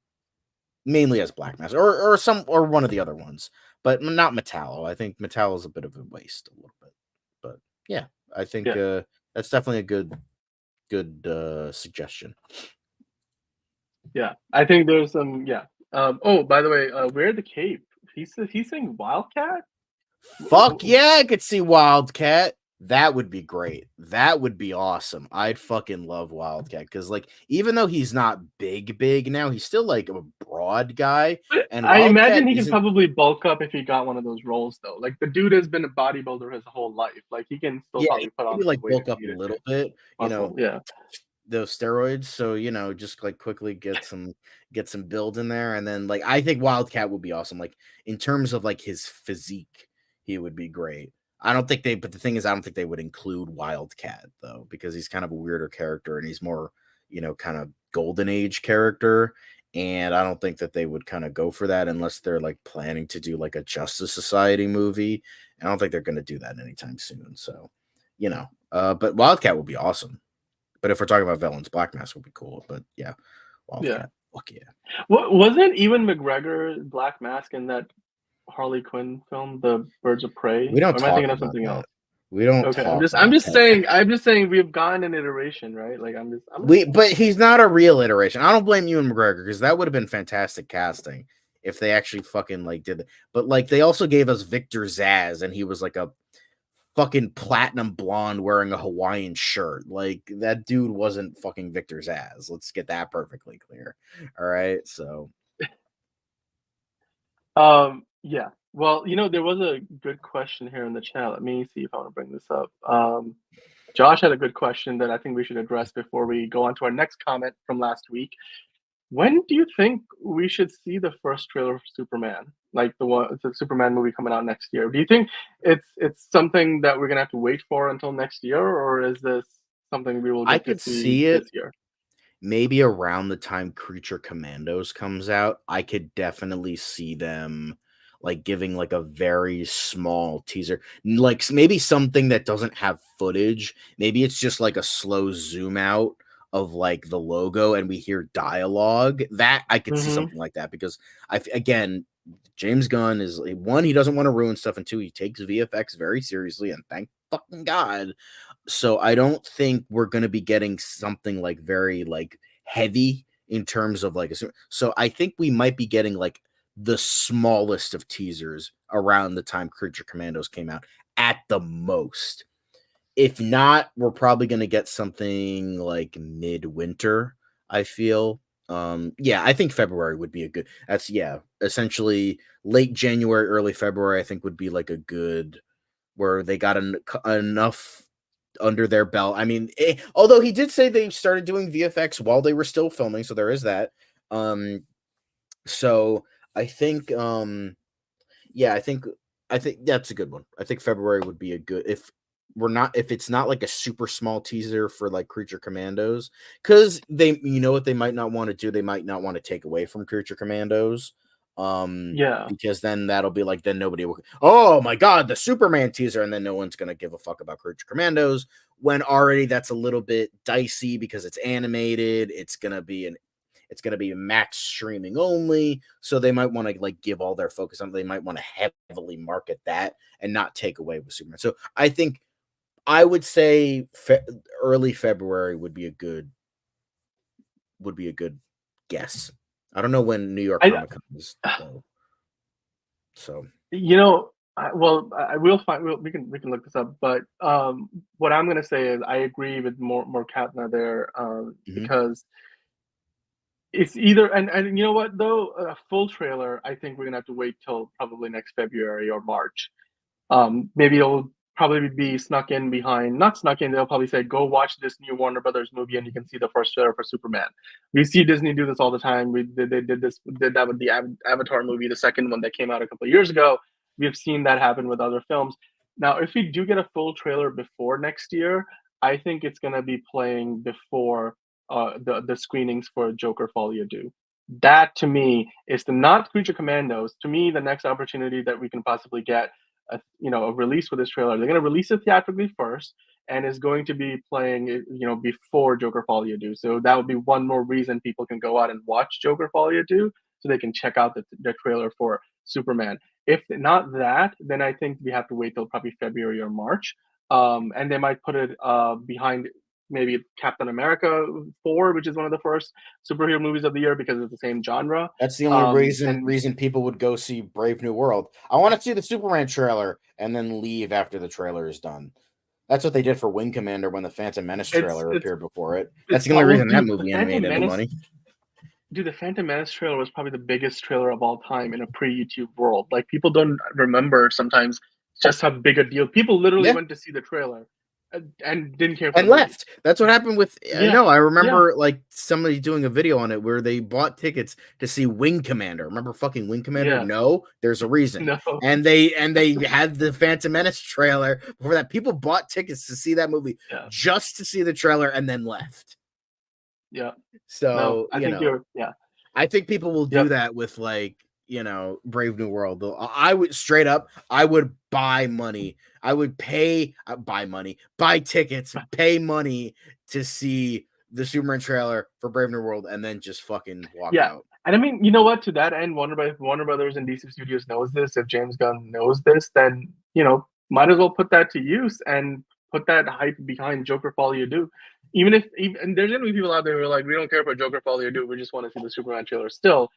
mainly as Black Mask or one of the other ones, but not Metallo. I think Metallo is a bit of a waste a little bit, but yeah, I think that's definitely a good suggestion. Yeah, I think there's some. Yeah. Oh, by the way, wear the cape. He's saying Wildcat. Fuck yeah, I could see Wildcat. That would be great. That would be awesome. I'd fucking love Wildcat because, like, even though he's not big now, he's still like a broad guy. And I imagine he can probably bulk up if he got one of those roles, though. Like the dude has been a bodybuilder his whole life. Like he can still probably put on like bulk up a little bit. You know, yeah. Those steroids, so you know, just like quickly get some build in there, and then like I think Wildcat would be awesome. Like in terms of like his physique, he would be great. But the thing is, I don't think they would include Wildcat though, because he's kind of a weirder character and he's more, you know, kind of golden age character. And I don't think that they would kind of go for that unless they're like planning to do like a Justice Society movie. I don't think they're going to do that anytime soon. So, you know, but Wildcat would be awesome. But if we're talking about villains, Black Mask would be cool. But yeah, Wildcat. Fuck yeah. What wasn't Ewan McGregor Black Mask in that Harley Quinn film, The Birds of Prey? We don't. Or am I thinking of something else? We don't. Okay, I'm just saying we've gotten an iteration, right? Like but he's not a real iteration. I don't blame Ewan McGregor because that would have been fantastic casting if they actually fucking like did it. But like they also gave us Victor Zsasz, and he was like a fucking platinum blonde wearing a Hawaiian shirt. Like, that dude wasn't fucking Victor Zsasz. Let's get that perfectly clear. All right, so Yeah. Well, there was a good question here in the chat. Let me see if I want to bring this up. Josh had a good question that I think we should address before we go on to our next comment from last week. When do you think we should see the first trailer for Superman? Like the Superman movie coming out next year. Do you think it's something that we're gonna have to wait for until next year, or is this something we will I get to could see see this it year? maybe around the time Creature Commandos comes out. I could definitely see them like giving like a very small teaser, like maybe something that doesn't have footage. Maybe it's just like a slow zoom out of like the logo and we hear dialogue. That I could see Mm-hmm. something like that, because again, James Gunn is one, he doesn't want to ruin stuff, and two, he takes VFX very seriously, and thank fucking God. So I don't think we're going to be getting something like very like heavy in terms of like so I think we might be getting like the smallest of teasers around the time Creature Commandos came out at the most. If not, we're probably going to get something like midwinter, I feel. Yeah, I think February would be a good, that's, yeah, essentially late January, early February, I think would be like a good, where they got enough under their belt. I mean, although he did say they started doing VFX while they were still filming, so there is that. So I think, yeah, I think that's a good one. I think February would be a good, if it's not like a super small teaser for like Creature Commandos, because they, what they might not want to do, they might not want to take away from Creature Commandos. Yeah. Because then that'll be like, then nobody will, oh my God, the Superman teaser, and then no one's gonna give a fuck about Creature Commandos, when already that's a little bit dicey because it's animated. It's gonna be max streaming only, so they might want to like give all their focus on. They might want to heavily market that and not take away with Superman. So I think I would say early February would be a good guess. I don't know when New York I Comic Con is though. So I will find. We can look this up. But what I'm gonna say is I agree with more Katna there, mhm. because it's either, and you know what though, a full trailer. I think we're gonna have to wait till probably next February or March. Maybe it'll probably be snuck in behind, not snuck in. They'll probably say, "Go watch this new Warner Brothers movie, and you can see the first trailer for Superman." We see Disney do this all the time. They did that with the Avatar movie, the second one that came out a couple of years ago. We have seen that happen with other films. Now, if we do get a full trailer before next year, I think it's going to be playing before the screenings for Joker Folia do. That to me is the not Creature Commandos. To me, the next opportunity that we can possibly get a release for this trailer. They're going to release it theatrically first, and is going to be playing before Joker Folia do. So that would be one more reason people can go out and watch Joker Folia do, so they can check out the trailer for Superman. If not that, then I think we have to wait till probably February or March, and they might put it behind maybe Captain America 4, which is one of the first superhero movies of the year because it's the same genre. That's the only And reason people would go see Brave New World. I want to see the Superman trailer and then leave after the trailer is done. That's what they did for Wing Commander when the Phantom Menace it's trailer it's appeared before it. That's it's the only well, reason that dude, movie made any money. The Phantom Menace trailer was probably the biggest trailer of all time in a pre-YouTube world. Like, people don't remember sometimes just how big a deal. People literally Yeah, went to see the trailer and didn't care for and the movie. left. That's what happened with. I Yeah, know. I yeah, remember like somebody doing a video on it where they bought tickets to see Wing Commander. Remember fucking Wing Commander? yeah. No, there's a reason. No, And they had the Phantom Menace trailer before that. People bought tickets to see that movie yeah, just to see the trailer and then left. yeah. No, So I think you're. Yeah, I think people will do yep, that with like, Brave New World. I would straight up, I would buy money. I would buy tickets, pay money to see the Superman trailer for Brave New World and then just fucking walk yeah. out. And I mean, you know what? To that end, Warner Brothers and DC Studios knows this. If James Gunn knows this, then might as well put that to use and put that hype behind Joker Folia do. Even and there's gonna be people out there who are like, we don't care about Joker Folia do. We just want to see the Superman trailer. Still,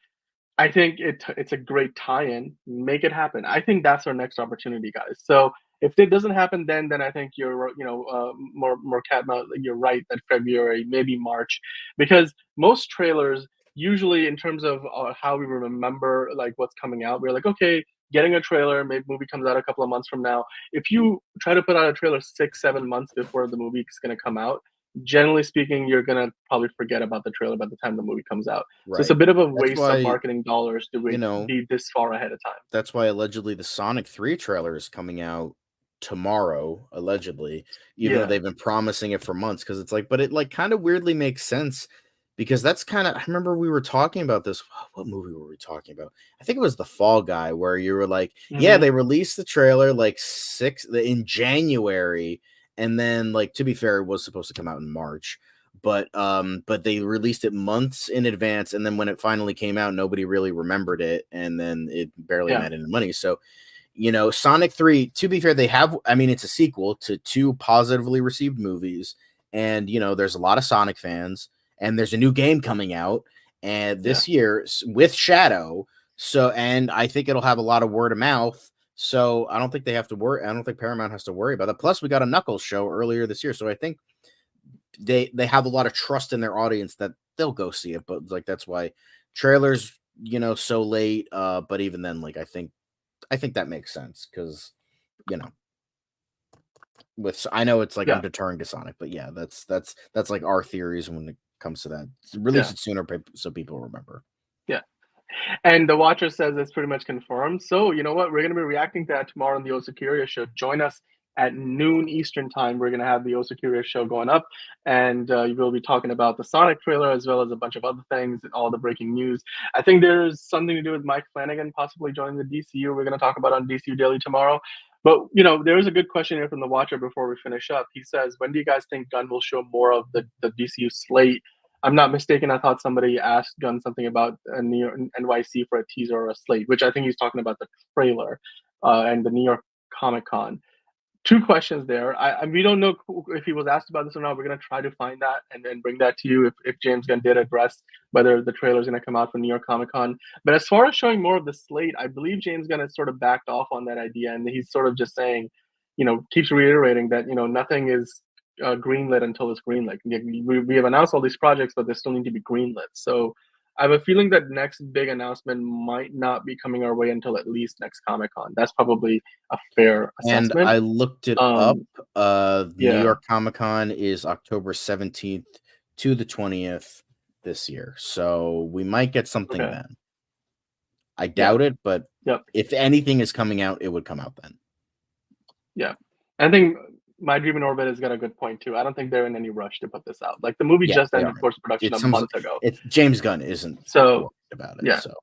I think it's a great tie-in. Make it happen. I think that's our next opportunity, guys. So If it doesn't happen then I think you're more you're right that February, maybe March, because most trailers usually in terms of how we remember like what's coming out, we're like, okay, getting a trailer, maybe movie comes out a couple of months from now. If you try to put out a trailer 6-7 months before the movie is going to come out, generally speaking, you're gonna probably forget about the trailer by the time the movie comes out. So it's a Right. bit of a That's waste of why, marketing dollars to you know, be this far ahead of time. that's why allegedly the Sonic 3 trailer is coming out tomorrow, allegedly, even though Yeah. they've been promising it for months. Because it's like, but it like kind of weirdly makes sense because that's kind of, I remember we were talking about this. What movie were we talking about? I think it was The Fall Guy, where you were like, yeah, Hmm. they released the trailer like in January. And then, like, to be fair, it was supposed to come out in March. But they released it months in advance, and then when it finally came out, nobody really remembered it, and then it barely Yeah. made any money. So, Sonic 3, to be fair, I mean, it's a sequel to two positively received movies, and there's a lot of Sonic fans, and there's a new game coming out and Yeah. this year with Shadow. So, and I think it'll have a lot of word of mouth. So I don't think they have to worry. I don't think Paramount has to worry about that. Plus, we got a Knuckles show earlier this year, so I think they have a lot of trust in their audience that they'll go see it. But like that's why trailers, so late. But even then, like I think that makes sense because you know I know it's like I'm Yeah. deterring to Sonic, but yeah, that's like our theories when it comes to that. Release Yeah. it sooner so people remember. Yeah. And the Watcher says it's pretty much confirmed. So you know what? We're gonna be reacting to that tomorrow on the Osa Curious show. Join us at noon Eastern time. We're gonna have the Osa Curious show going up, and we'll be talking about the Sonic trailer as well as a bunch of other things, all the breaking news. I think there's something to do with Mike Flanagan possibly joining the DCU. We're gonna talk about on DCU Daily tomorrow. But there is a good question here from the Watcher before we finish up. He says, "When do you guys think Gunn will show more of the DCU slate?" I'm not mistaken, I thought somebody asked Gunn something about New York, NYC for a teaser or a slate, which I think he's talking about the trailer and the New York Comic Con. Two questions there. We don't know if he was asked about this or not. We're going to try to find that and then bring that to you if James Gunn did address whether the trailer is going to come out for New York Comic Con. But as far as showing more of the slate, I believe James Gunn has sort of backed off on that idea. And he's sort of just saying, keeps reiterating that, nothing is greenlit until it's greenlit. We have announced all these projects, but they still need to be greenlit. So I have a feeling that next big announcement might not be coming our way until at least next Comic Con. That's probably a fair And assessment. I looked it up. Um, New yeah. York Comic Con is October 17th to the 20th this year. So we might get something Okay. then. I Yeah. doubt it, but Yep. if anything is coming out, it would come out then. Yeah. I think My Dream in Orbit has got a good point too. I don't think they're in any rush to put this out. Like the movie Yeah, just they ended aren't. post production a month ago. It's James Gunn isn't So worried about it. yeah. So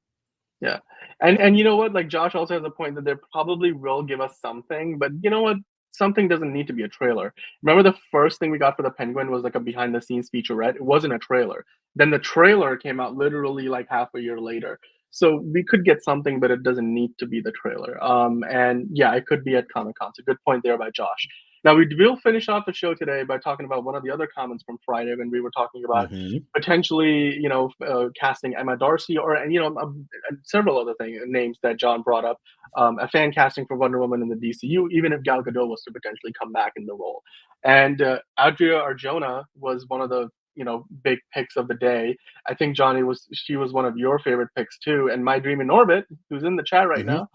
Yeah. And you know what? Like Josh also has a point that they probably will give us something, but you know what? Something doesn't need to be a trailer. Remember the first thing we got for the Penguin was like a behind the scenes featurette. It wasn't a trailer. Then the trailer came out literally like half a year later. So we could get something, but it doesn't need to be the trailer. And yeah, it could be at Comic Con. It's a good point there by Josh. Now we will finish off the show today by talking about one of the other comments from Friday when we were talking about potentially, casting Emma Darcy or several other names that John brought up. A fan casting for Wonder Woman in the DCU, even if Gal Gadot was to potentially come back in the role. And Adria Arjona was one of the big picks of the day. I think she was one of your favorite picks too. And My Dream in Orbit, who's in the chat right now,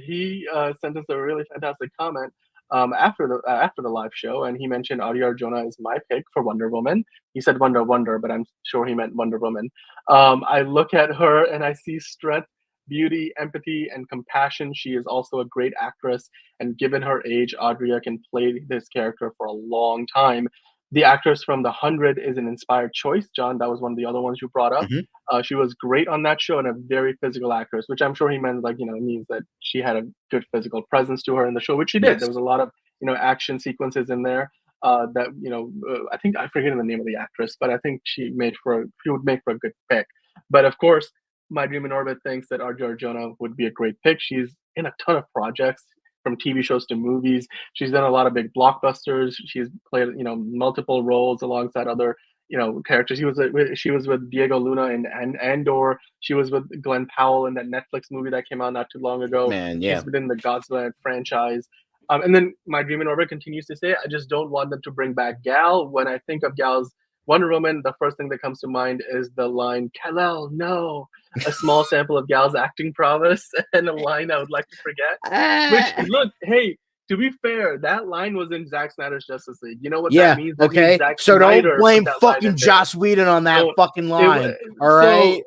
he sent us a really fantastic comment after the live show, and he mentioned Audrey Arjona is my pick for Wonder Woman. He said Wonder, but I'm sure he meant Wonder Woman. I look at her and I see strength, beauty, empathy, and compassion. She is also a great actress, and given her age, Audrey can play this character for a long time. The actress from The 100 is an inspired choice, John. That was one of the other ones you brought up. She was great on that show and a very physical actress, which I'm sure he meant means that she had a good physical presence to her in the show, which she did. yes. There was a lot of action sequences in there that I think I forget the name of the actress, but I think she would make for a good pick. But of course, My Dream in Orbit thinks that Arjuna Arjona would be a great pick. She's in a ton of projects from TV shows to movies. She's done a lot of big blockbusters. She's played multiple roles alongside other characters. She was with Diego Luna in Andor. She was with Glenn Powell in that Netflix movie that came out not too long ago. Man, yeah. She's been in the Godzilla franchise. And then my dream in orbit continues to say, I just don't want them to bring back Gal. When I think of Gal's Wonder Woman, the first thing that comes to mind is the line, Kal-El, no. A small sample of Gal's acting prowess and a line I would like to forget. Which, look, hey, to be fair, that line was in Zack Snyder's Justice League. You know what that means? That means Okay. Zack So don't Snyder blame put that line fucking in there. Joss Whedon on that So fucking line. All so, right.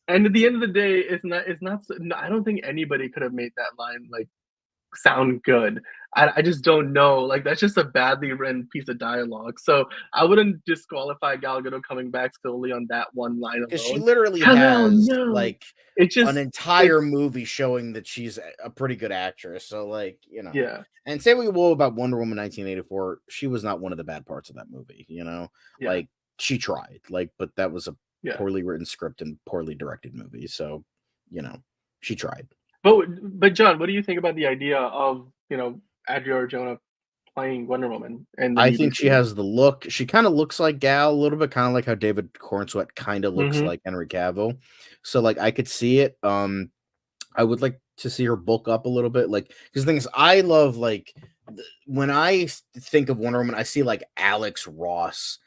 and at the end of the day, it's not. I don't think anybody could have made that line like sound good. I just don't know. Like that's just a badly written piece of dialogue. So I wouldn't disqualify Gal Gadot coming back solely on that one line Because she alone. literally Hello, has no. like It an just entire it's movie showing that she's a pretty good actress. So, like, yeah, and say we will about Wonder Woman 1984, she was not one of the bad parts of that movie, yeah, like she tried, like, but that was a yeah. poorly written script and poorly directed movie. So, she tried. But John, what do you think about the idea of Adria Arjona playing Wonder Woman in the I new think she DCU? has the look. She kind of looks like Gal a little bit, kind of like how David Cornsweet kind of looks Mm-hmm. like Henry Cavill. So, like, I could see it. I would like to see her bulk up a little bit, like, because the thing is, I love like when I think of Wonder Woman, I see like Alex Ross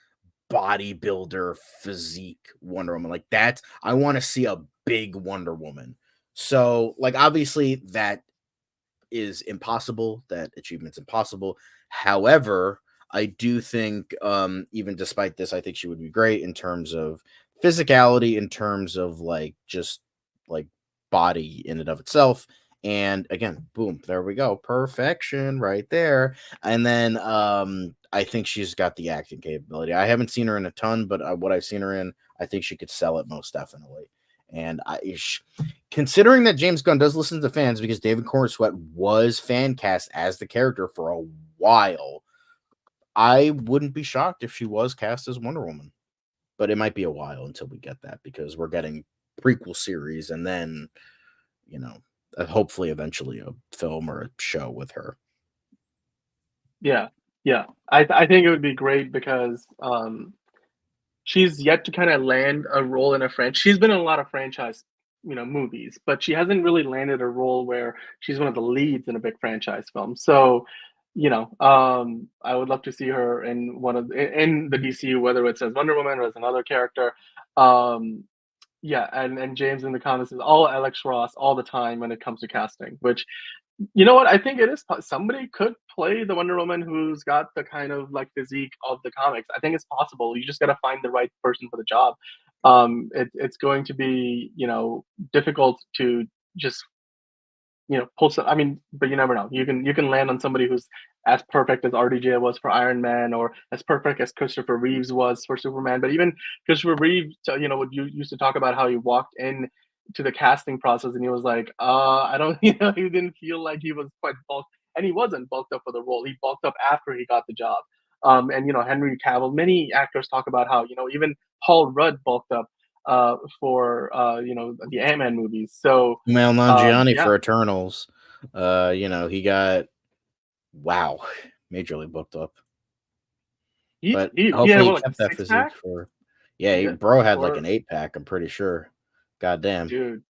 bodybuilder physique Wonder Woman, like that. I want to see a big Wonder Woman. So, like, obviously that is impossible. That achievement's impossible. However, I do think, even despite this, I think she would be great in terms of physicality, in terms of like just like body in and of itself. And again, boom, there we go. Perfection right there. And then I think she's got the acting capability. I haven't seen her in a ton, but what I've seen her in, I think she could sell it most definitely. And considering that James Gunn does listen to the fans, because David Cornsweet was fan cast as the character for a while, I wouldn't be shocked if she was cast as Wonder Woman. But it might be a while until we get that, because we're getting prequel series and then, hopefully eventually a film or a show with her. Yeah, yeah. I think it would be great because she's yet to kind of land a role in a franchise. She's been in a lot of franchise, movies, but she hasn't really landed a role where she's one of the leads in a big franchise film. So, I would love to see her in in the DCU, whether it's as Wonder Woman or as another character. Um, yeah, and James in the comments is all Alex Ross all the time when it comes to casting, which you know what? I think it is somebody could play the Wonder Woman who's got the kind of like physique of the comics. I think it's possible. You just got to find the right person for the job. It's going to be difficult to just pull some. I mean, but you never know. You can land on somebody who's as perfect as RDJ was for Iron Man, or as perfect as Christopher Reeves was for Superman. But even Christopher Reeves, what you used to talk about how he walked in to the casting process and he was like, I don't, he didn't feel like he was quite bulked, and he wasn't bulked up for the role. He bulked up after he got the job. And Henry Cavill, many actors talk about how even Paul Rudd bulked up for the Ant-Man movies. So Kumail Nanjiani yeah, for Eternals. He got wow, majorly booked up. But he had hopefully he what, like a kept that six physique pack? for. Yeah, Yeah, bro had like or an 8-pack. I'm pretty sure. God damn. dude,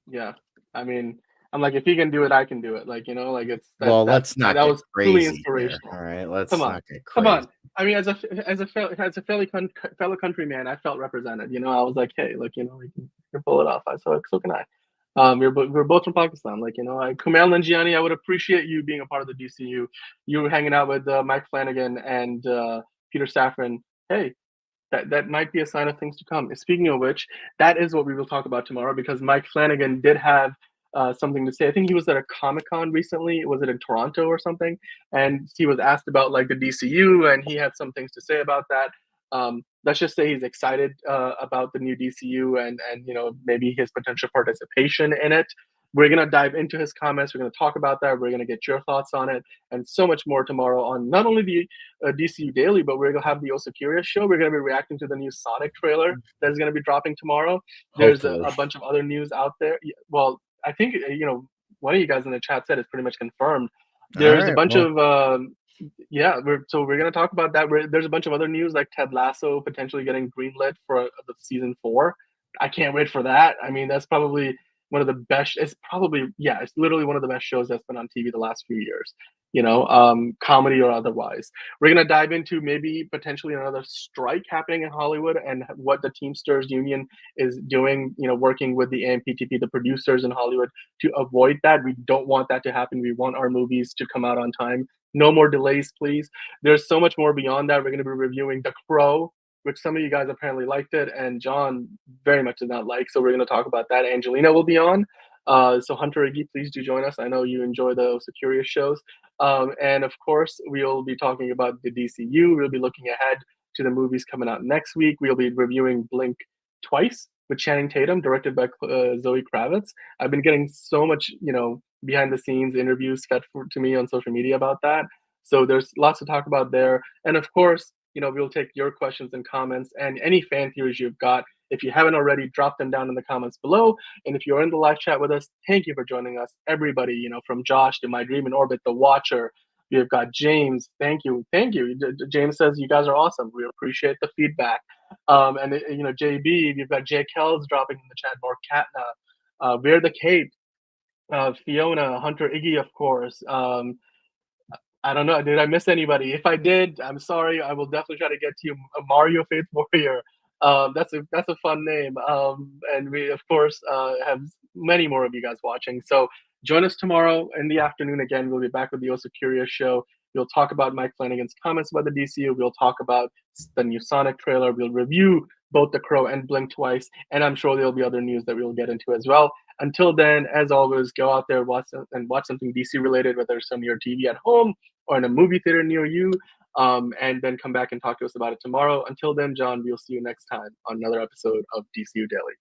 yeah. I mean, I'm like, if he can do it, I can do it. Like, like it's Well, that let's not that get was truly crazy here. inspirational. All right, Come let's on, not get come crazy. on. I mean, as a fellow countryman, I felt represented. I was like, hey, look, you can pull it off. So can I. We're both from Pakistan. Like, Kumail Nanjiani, I would appreciate you being a part of the DCU. You were hanging out with Mike Flanagan and Peter Safran. Hey, that might be a sign of things to come. Speaking of which, that is what we will talk about tomorrow, because Mike Flanagan did have something to say. I think he was at a Comic Con recently. Was it in Toronto or something? And he was asked about like the DCU, and he had some things to say about that. Let's just say he's excited about the new DCU, and maybe his potential participation in it. We're gonna dive into his comments. We're gonna talk about that. We're gonna get your thoughts on it, and so much more tomorrow on not only the DCU Daily, but we're gonna have the Osa Curious show. We're gonna be reacting to the new Sonic trailer that is gonna be dropping tomorrow. There's Hopefully. a bunch of other news out there. Well, I think one of you guys in the chat said it's pretty much confirmed. All There's a right. bunch Well, of yeah. We're gonna talk about that. There's a bunch of other news like Ted Lasso potentially getting greenlit for the season 4. I can't wait for that. I mean, that's probably one of the best. It's probably, yeah, it's literally one of the best shows that's been on TV the last few years. Comedy or otherwise. We're gonna dive into maybe potentially another strike happening in Hollywood and what the Teamsters Union is doing. Working with the AMPTP, the producers in Hollywood, to avoid that. We don't want that to happen. We want our movies to come out on time. No more delays, please. There's so much more beyond that. We're going to be reviewing The Crow, which some of you guys apparently liked it, and John very much did not like. So we're going to talk about that. Angelina will be on. So Hunter Iggy, please do join us. I know you enjoy those Curious shows. And of course, we'll be talking about the DCU. We'll be looking ahead to the movies coming out next week. We'll be reviewing Blink Twice with Channing Tatum, directed by Zoe Kravitz. I've been getting so much, behind the scenes interviews fed to me on social media about that. So there's lots to talk about there. And of course, we'll take your questions and comments and any fan theories you've got. If you haven't already, drop them down in the comments below. And if you're in the live chat with us, thank you for joining us. Everybody, from Josh to My Dream in Orbit, The Watcher. We've got James. Thank you. Thank you. James says you guys are awesome. We appreciate the feedback. JB, you've got Jay Kells dropping in the chat, Mark Katna, We're the Kate, Fiona, Hunter Iggy, of course. I don't know. Did I miss anybody? If I did, I'm sorry. I will definitely try to get to you. Mario Faith Warrior. That's a fun name. And we of course have many more of you guys watching. So join us tomorrow in the afternoon. Again, we'll be back with the Also Curious show. We'll talk about Mike Flanagan's comments about the DCU. We'll talk about the new Sonic trailer. We'll review both The Crow and Blink Twice. And I'm sure there'll be other news that we'll get into as well. Until then, as always, go out there watch something DC related, whether it's on your TV at home or in a movie theater near you, and then come back and talk to us about it tomorrow. Until then, John, we'll see you next time on another episode of DCU Daily.